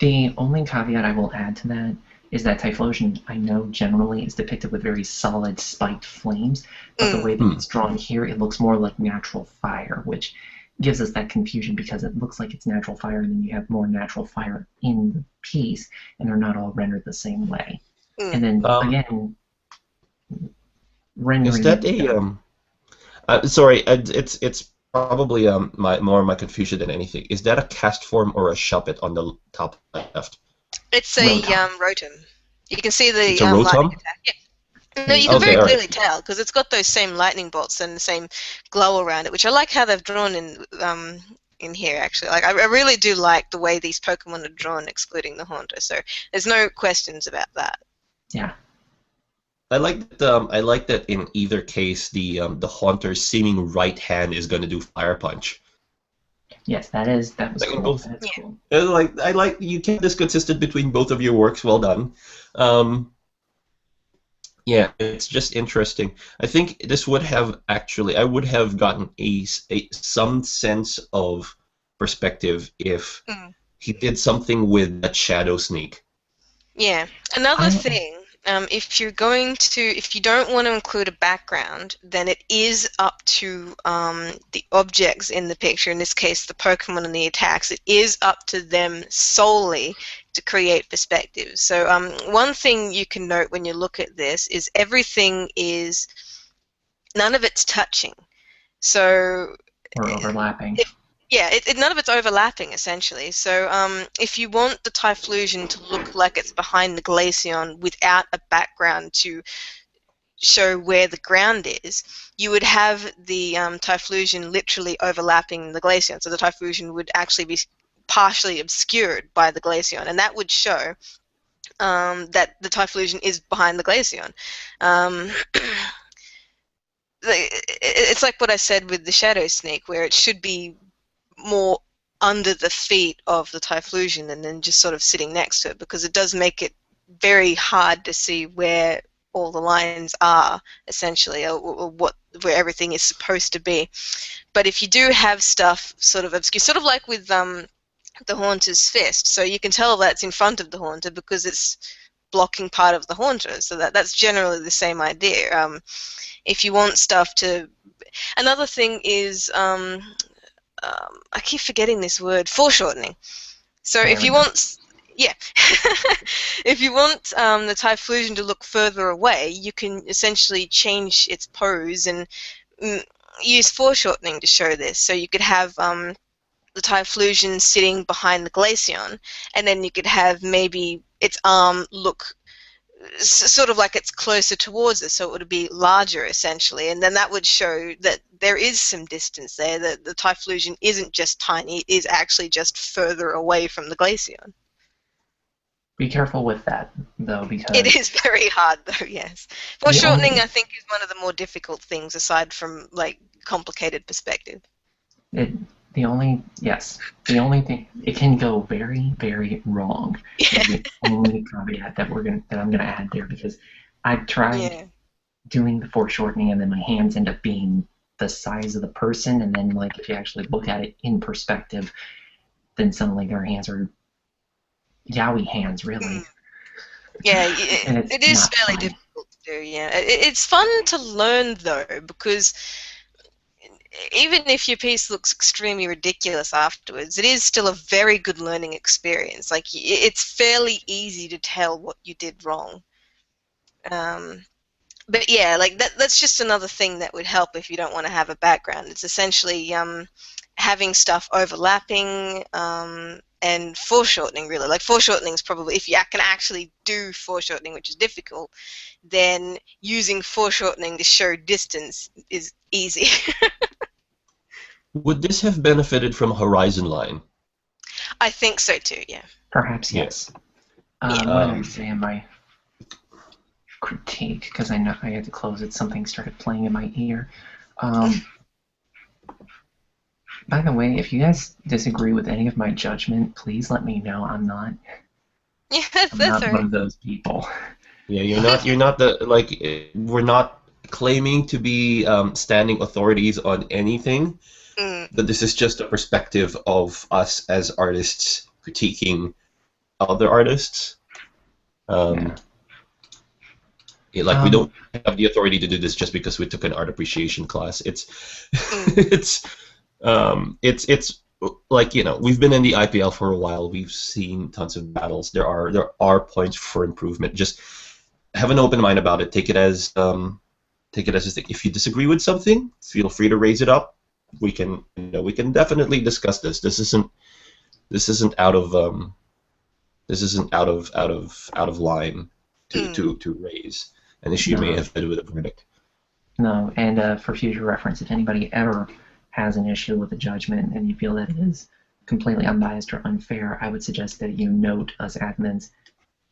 The only caveat I will add to that is that Typhlosion, I know generally is depicted with very solid spiked flames, but the way that Hmm. it's drawn here, it looks more like natural fire, which gives us that confusion because it looks like it's natural fire, and then you have more natural fire in the piece, and they're not all rendered the same way. And Mm. then Um, again, is rendering that it a done. sorry, it's probably my confusion than anything. Is that a cast form or a shuppet on the top left? It's a Rotom. rotom. You can see It's the a lightning rotom. attack. Yeah. No, There you you can go. Okay, very all right. clearly tell because it's got those same lightning bolts and the same glow around it, which I like how they've drawn in here actually. Like I really do like the way these Pokemon are drawn, excluding the Haunter. So there's no questions about that. Yeah. I like that in either case the Haunter's seeming right hand is going to do Fire Punch. Yes, that was Like in cool. both, That's cool. I like you kept this consistent between both of your works. Well done. Um, yeah, it's just interesting. I think this would have actually I would have gotten some sense of perspective if Yeah. he did something with that Shadow Sneak. Yeah. Another I thing, if you don't want to include a background, then it is up to the objects in the picture, in this case the Pokemon and the attacks, it is up to them solely to create perspective. So one thing you can note when you look at this is none of it's touching. So Or overlapping. yeah, none of it's overlapping essentially. So if you want the Typhlosion to look like it's behind the Glaceon without a background to show where the ground is, you would have the Typhlosion literally overlapping the Glaceon. So the Typhlosion would actually be partially obscured by the Glaceon, and that would show that the Typhlosion is behind the Glaceon. Um, it's like what I said with the Shadow Sneak, where it should be more under the feet of the Typhlosion and then just sort of sitting next to it, because it does make it very hard to see where all the lines are essentially, or where everything is supposed to be. But if you do have stuff sort of obscure, sort of like with the Haunter's fist, so you can tell that's in front of the Haunter because it's blocking part of the Haunter, so that's generally the same idea. If you want stuff to... Another thing is I keep forgetting this word, foreshortening. So There if we you go. want, yeah, if you want the Typhlosion to look further away, you can essentially change its pose and use foreshortening to show this. So you could have the Typhlosion sitting behind the Glaceon, and then you could have maybe its arm look sort of like it's closer towards us, so it would be larger essentially, and then that would show that there is some distance there, that the Typhlosion isn't just tiny, it is actually just further away from the Glaceon. Be careful with that, though, It because is very hard though, yes. the Foreshortening, only I think, is one of the more difficult things aside from like complicated perspective. it the only yes the only thing it can go very very wrong is Yeah. the only caveat that I'm gonna add there, because I've tried Yeah. doing the foreshortening and then my hands end up being the size of the person, and then like if you actually look at it in perspective, then suddenly their hands are yaoi hands really, Yeah, and it's it is not fairly fun. difficult to do, yeah. It's fun to learn though, because even if your piece looks extremely ridiculous afterwards, it is still a very good learning experience. Like, it's fairly easy to tell what you did wrong. but yeah, like that's just another thing that would help if you don't want to have a background. It's essentially having stuff overlapping and foreshortening, really. Like foreshortening is probably, if you can actually do foreshortening, which is difficult, then using foreshortening to show distance is easy. Would this have benefited from Horizon Line? I think so too, yeah. Perhaps yes. Yeah. What did I say in my critique? Because I know I had to close it. Something started playing in my ear. By the way, if you guys disagree with any of my judgment, please let me know. I'm not. Yeah, I'm that's not all one right. of those people. Yeah, you're not the like. We're not claiming to be standing authorities on anything, but this is just a perspective of us as artists critiquing other artists. We don't have the authority to do this just because we took an art appreciation class. It's like, we've been in the IPL for a while. We've seen tons of battles. There are points for improvement. Just have an open mind about it. Take it as a thing. If you disagree with something, feel free to raise it up. We can definitely discuss this. This isn't out of line to raise an issue you may have had with a verdict. No, and for future reference, if anybody ever has an issue with a judgment and you feel that it is completely unbiased or unfair, I would suggest that you note us admins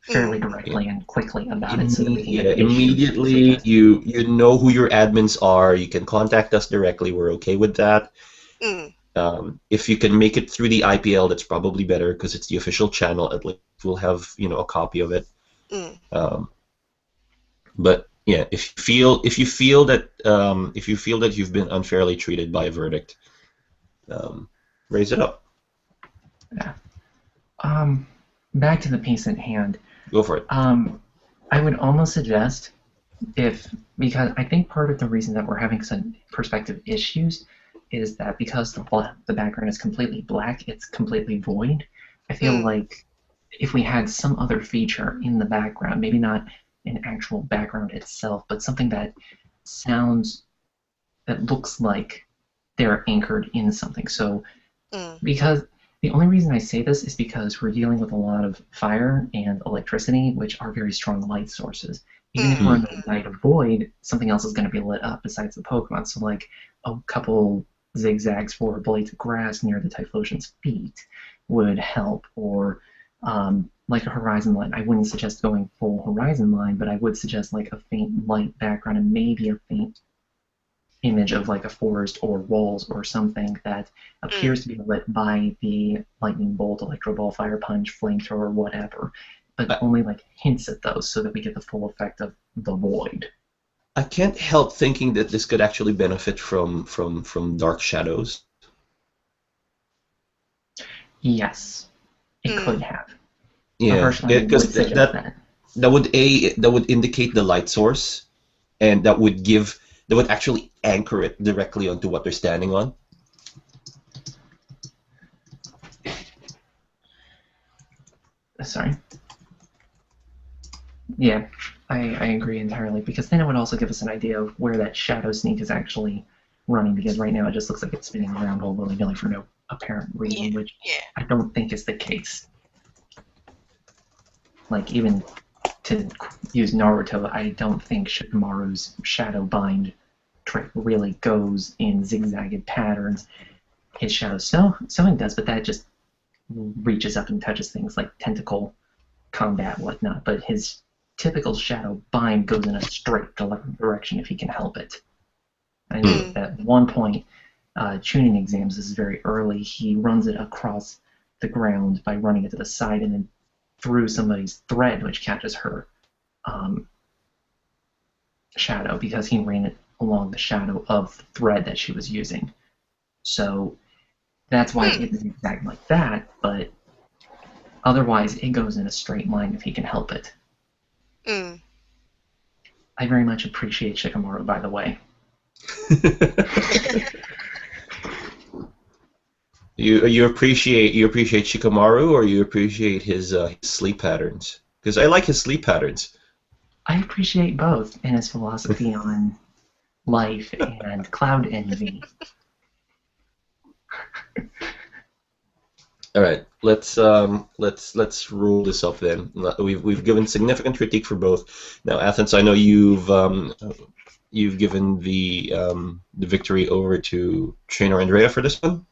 fairly directly and quickly about it, so that we can get immediately. You know who your admins are. You can contact us directly. We're okay with that. If you can make it through the IPL, that's probably better because it's the official channel. At least we'll have a copy of it. But yeah, if you feel that you've been unfairly treated by a verdict, raise it up. Yeah. Back to the piece at hand. Go for it. I would almost suggest because I think part of the reason that we're having some perspective issues is that because the background is completely black, it's completely void. I feel like if we had some other feature in the background, maybe not an actual background itself, but something that looks like they're anchored in something. So, because the only reason I say this is because we're dealing with a lot of fire and electricity, which are very strong light sources. Even if we're in the night of void, something else is going to be lit up besides the Pokemon. So, like a couple zigzags for blades of grass near the Typhlosion's feet would help, or like a horizon line. I wouldn't suggest going full horizon line, but I would suggest like a faint light background and maybe a faint image of like a forest or walls or something that appears to be lit by the lightning bolt, electro ball, fire punch, flamethrower, whatever, but only like hints at those so that we get the full effect of the void. I can't help thinking that this could actually benefit from dark shadows. Yes, it could have. Yeah, because that would indicate the light source, and that would actually anchor it directly onto what they're standing on. Sorry. Yeah, I agree entirely, because then it would also give us an idea of where that shadow sneak is actually running, because right now it just looks like it's spinning around all willy-nilly for no apparent reason, which I don't think is the case. Like, even to use Naruto, I don't think Shikamaru's shadow bind trick really goes in zigzagged patterns. His shadow sewing does, but that just reaches up and touches things like tentacle combat, whatnot. But his typical shadow bind goes in a straight direction if he can help it. I know at one point, tuning exams, this is very early, he runs it across the ground by running it to the side and then through somebody's thread, which catches her shadow, because he ran it along the shadow of the thread that she was using. So that's why it's exactly like that, but otherwise it goes in a straight line if he can help it. I very much appreciate Shikamaru, by the way. You appreciate Shikamaru, or you appreciate his sleep patterns? Because I like his sleep patterns. I appreciate both in his philosophy on life and cloud envy. All right, let's roll this up then. We've given significant critique for both. Now, Athens, I know you've given the victory over to Trainer Andrea for this one.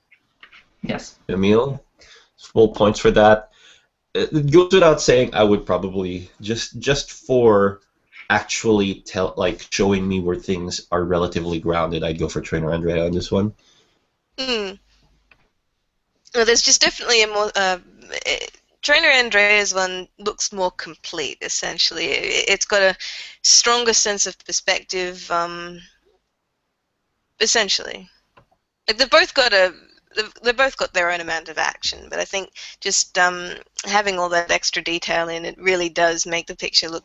Yes. Emil, full points for that. It goes without saying, I would probably just for actually showing me where things are relatively grounded, I'd go for Trainer Andrea on this one. Well, there's just definitely a more Trainer Andrea's one looks more complete. Essentially, it's got a stronger sense of perspective. Essentially, like they've both got their own amount of action, but I think just having all that extra detail in it really does make the picture look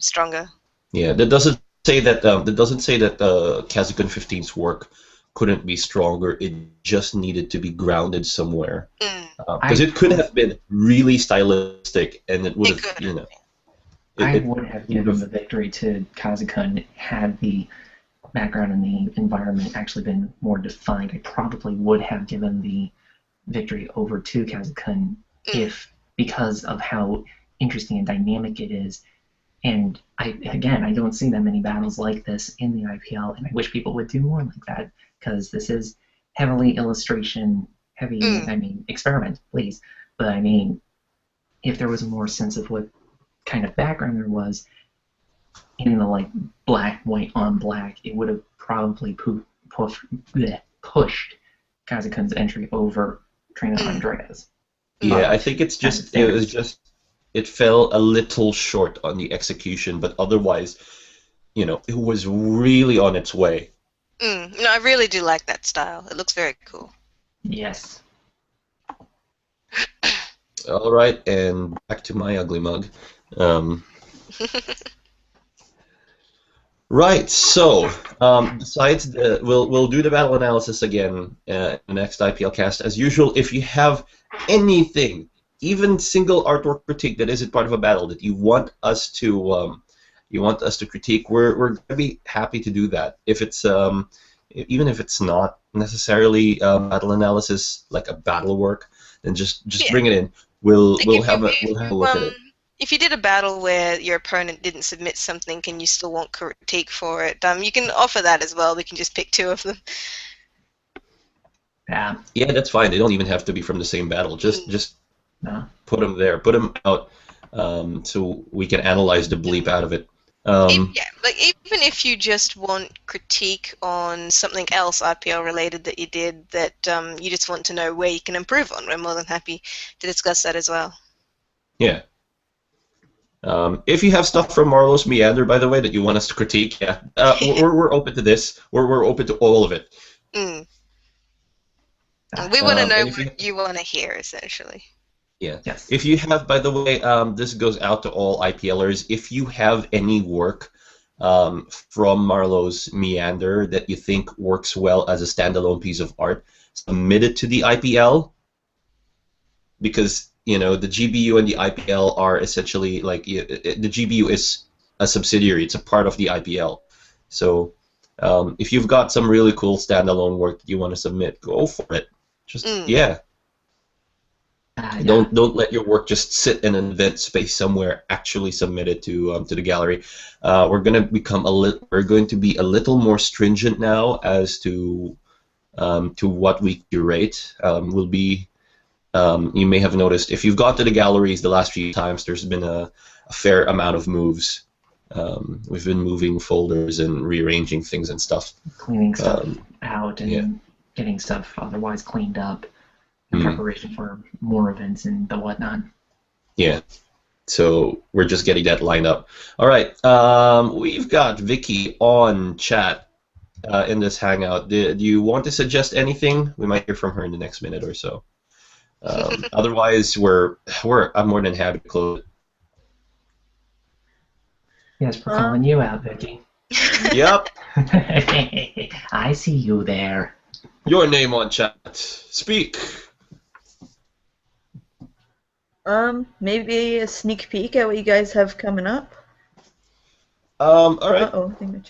stronger. Yeah, that doesn't say that Kazukun 15's work couldn't be stronger. It just needed to be grounded somewhere. Because it could have been really stylistic, and it would have, you know. I would have given the victory to Kazukun had the background and the environment actually been more defined. I probably would have given the victory over to Kazukun if, because of how interesting and dynamic it is. And I don't see that many battles like this in the IPL, and I wish people would do more like that, because this is heavily illustration heavy. I mean, experiment, please. But I mean, if there was a more sense of what kind of background there was in the like black, white on black, it would have probably pushed Kazukun's entry over Trainer Andrea's. Yeah, I think it fell a little short on the execution, but otherwise, you know, it was really on its way. No, I really do like that style. It looks very cool. Yes. All right, and back to my ugly mug. Right. So, besides we'll do the battle analysis again in the next IPL cast as usual. If you have anything, even single artwork critique that isn't part of a battle that you want us to critique, we're gonna be happy to do that. If it's even if it's not necessarily battle analysis, like a battle work, then just bring it in. We'll have a look at it. If you did a battle where your opponent didn't submit something and you still want critique for it, you can offer that as well. We can just pick two of them. Yeah. Yeah, that's fine. They don't even have to be from the same battle. Just put them there. Put them out so we can analyze the bleep out of it. Even if you just want critique on something else IPL related that you did that you just want to know where you can improve on, we're more than happy to discuss that as well. Yeah. If you have stuff from Marlowe's Meander, by the way, that you want us to critique, we're open to this. We're open to all of it. We want to know what you want to hear, essentially. Yeah. Yes. If you have, by the way, this goes out to all IPLers. If you have any work from Marlowe's Meander that you think works well as a standalone piece of art, submit it to the IPL, because you know the GBU and the IPL are essentially like the GBU is a subsidiary; it's a part of the IPL. So if you've got some really cool standalone work that you want to submit, go for it. Just Don't let your work just sit in an event space somewhere. Actually submit it to the gallery. We're going to be a little more stringent now as to what we curate. Will be. You may have noticed if you've gone to the galleries the last few times, there's been a fair amount of moves. We've been moving folders and rearranging things and stuff. Cleaning stuff out and getting stuff otherwise cleaned up in preparation for more events and the whatnot. Yeah. So we're just getting that lined up. All right. We've got Vicky on chat in this hangout. Do you want to suggest anything? We might hear from her in the next minute or so. Otherwise, I'm more than happy to close it. Yes, we're calling you out, Vicky. Yep. I see you there. Your name on chat. Speak. Maybe a sneak peek at what you guys have coming up. All right. Uh-oh, thing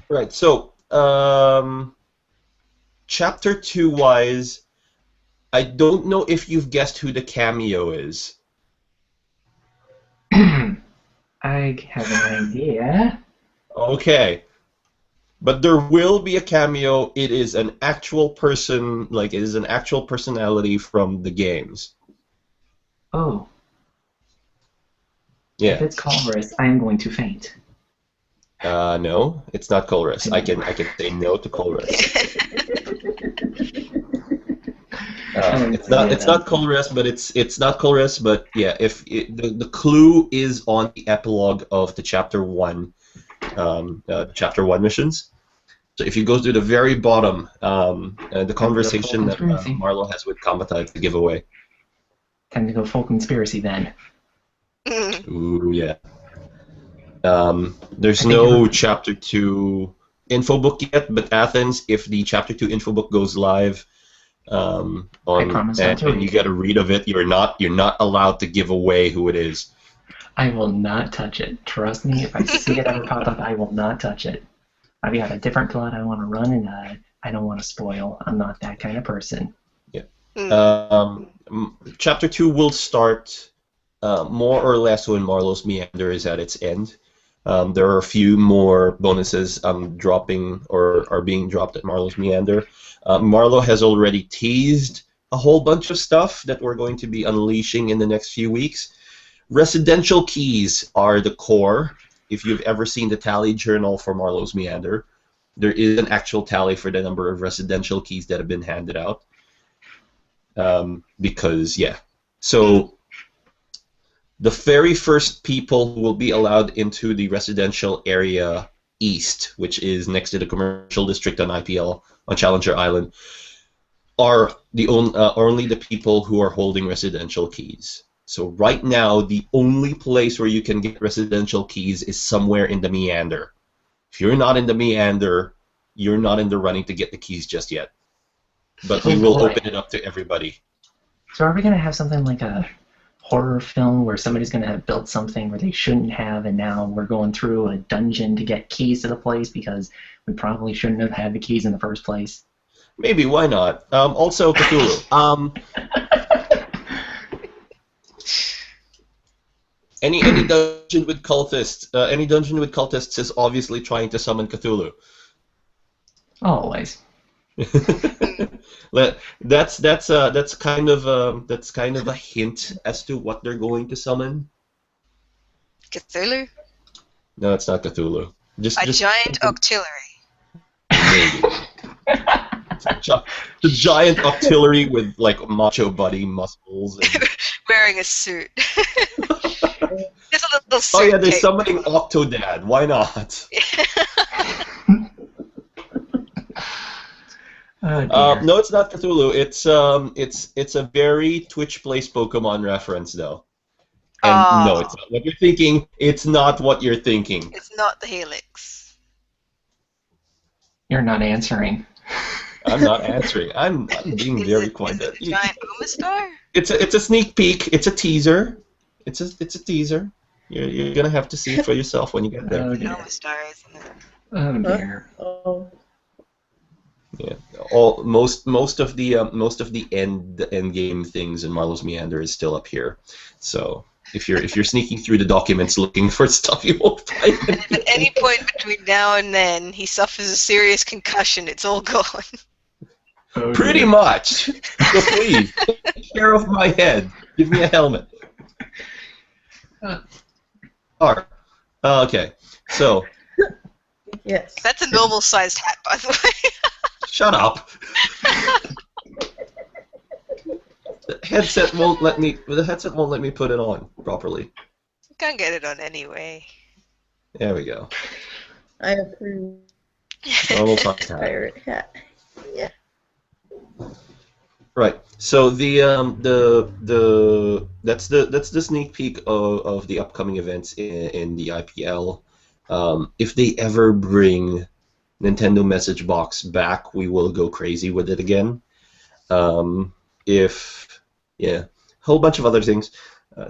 Right. So, chapter 2 wise, I don't know if you've guessed who the cameo is. I have an idea. Okay. But there will be a cameo. It is an actual person, like it is an actual personality from the games. Oh. Yeah. If it's Colress, I am going to faint. No, it's not Colress. I can say no to Colress. It's not Colress, but it's not Colress. But yeah, if the clue is on the epilogue of the chapter 1 missions. So if you go to the very bottom, the conversation that Marlowe has with Kamata, it's a giveaway. Time to go full conspiracy then. Ooh, yeah. There's no chapter 2 info book yet, but Athens, if the chapter 2 info book goes live, and you get a read of it, you're not allowed to give away who it is. I will not touch it. Trust me, if I see it ever pop up, I will not touch it. I've got a different plot I want to run, and I don't want to spoil. I'm not that kind of person. Yeah. Chapter 2 will start more or less when Marlowe's Meander is at its end. There are a few more bonuses dropping or are being dropped at Marlowe's Meander. Marlowe has already teased a whole bunch of stuff that we're going to be unleashing in the next few weeks. Residential keys are the core. If you've ever seen the tally journal for Marlowe's Meander, there is an actual tally for the number of residential keys that have been handed out. Because, yeah. So, the very first people who will be allowed into the residential area east, which is next to the commercial district on IPL, on Challenger Island, are only the people who are holding residential keys. So right now, the only place where you can get residential keys is somewhere in the Meander. If you're not in the Meander, you're not in the running to get the keys just yet. But we will open it up to everybody. So are we going to have something like a horror film where somebody's going to have built something where they shouldn't have, and now we're going through a dungeon to get keys to the place because we probably shouldn't have had the keys in the first place? Maybe, why not? Also, Cthulhu. Any dungeon with cultists, is obviously trying to summon Cthulhu. Always. That's kind of a hint as to what they're going to summon. Cthulhu? No, it's not Cthulhu. Just giant octillery. The giant octillery with like macho buddy muscles. And... Wearing a suit. Just a little suit. Oh yeah, they're summoning Octodad. Why not? No, it's not Cthulhu. It's a very Twitch Plays Pokemon reference though. And no, it's not what you're thinking. It's not what you're thinking. It's not the Helix. You're not answering. I'm not answering. I'm being very quiet. Is it a giant Omastar? It's a sneak peek. It's a teaser. It's a teaser. You're gonna have to see it for yourself when you get there. Oh, dear. Omastar, isn't it? Oh dear. Oh. Yeah. Most of the end game things in Marlowe's Meander is still up here. So if you're sneaking through the documents looking for stuff, you won't find it. And if at any point between now and then he suffers a serious concussion, it's all gone. Oh, Pretty dear. much. So please, take care of my head. Give me a helmet. Alright. Okay. So. Yes. That's a normal-sized hat, by the way. Shut up. The headset won't let me put it on properly. Can't get it on anyway. There we go. I approve. Normal size hat. Pirate hat. Yeah. Right. So that's the sneak peek of the upcoming events in the IPL. If they ever bring Nintendo Message Box back, we will go crazy with it again. A whole bunch of other things.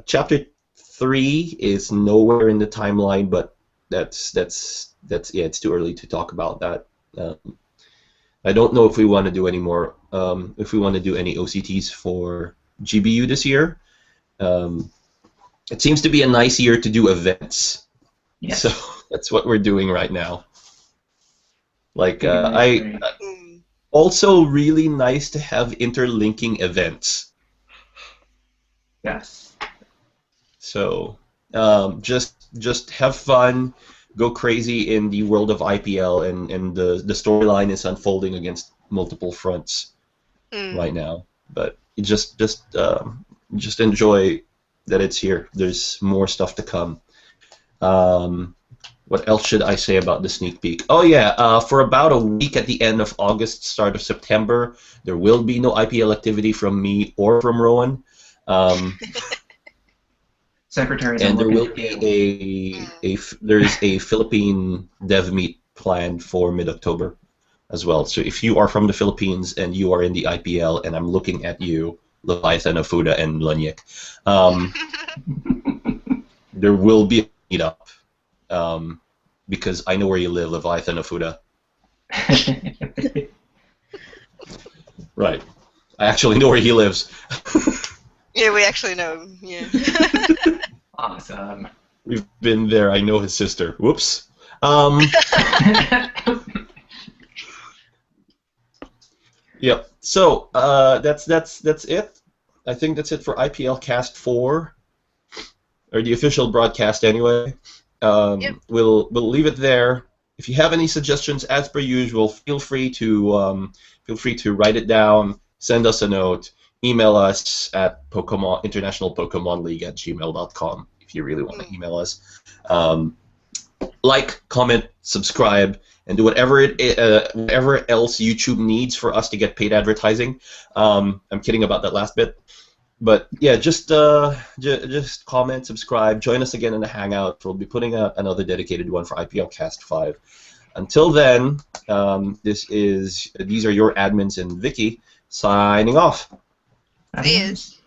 Chapter 3 is nowhere in the timeline, but that's yeah, it's too early to talk about that. I don't know if we want to do any more, if we want to do any OCTs for GBU this year. It seems to be a nice year to do events. Yes. So that's what we're doing right now. Like, Great. also really nice to have interlinking events. Yes. So just have fun, go crazy in the world of IPL, and the storyline is unfolding against multiple fronts right now. But just enjoy that it's here. There's more stuff to come. What else should I say about the sneak peek? Oh yeah, for about a week at the end of August, start of September, there will be no IPL activity from me or from Rowan. Secretary, And there will be there's a Philippine dev meet planned for mid-October as well. So if you are from the Philippines and you are in the IPL, and I'm looking at you, Leviathan, Afuda, and Lanyek, there will be a meetup. Because I know where you live, Leviathan, Afuda. Right. I actually know where he lives. Yeah, we actually know. Yeah. Awesome. We've been there. I know his sister. Whoops. Yep. So that's it. I think that's it for IPLcast 4, or the official broadcast anyway. Yep. We'll leave it there. If you have any suggestions, as per usual, feel free to write it down, send us a note, email us at internationalpokemonleague@gmail.com if you really want to email us. Like, comment, subscribe, and do whatever else YouTube needs for us to get paid advertising. I'm kidding about that last bit. But yeah, just comment, subscribe, join us again in the Hangout. We'll be putting out another dedicated one for IPLcast 5. Until then, these are your admins and Vicky signing off. Cheers.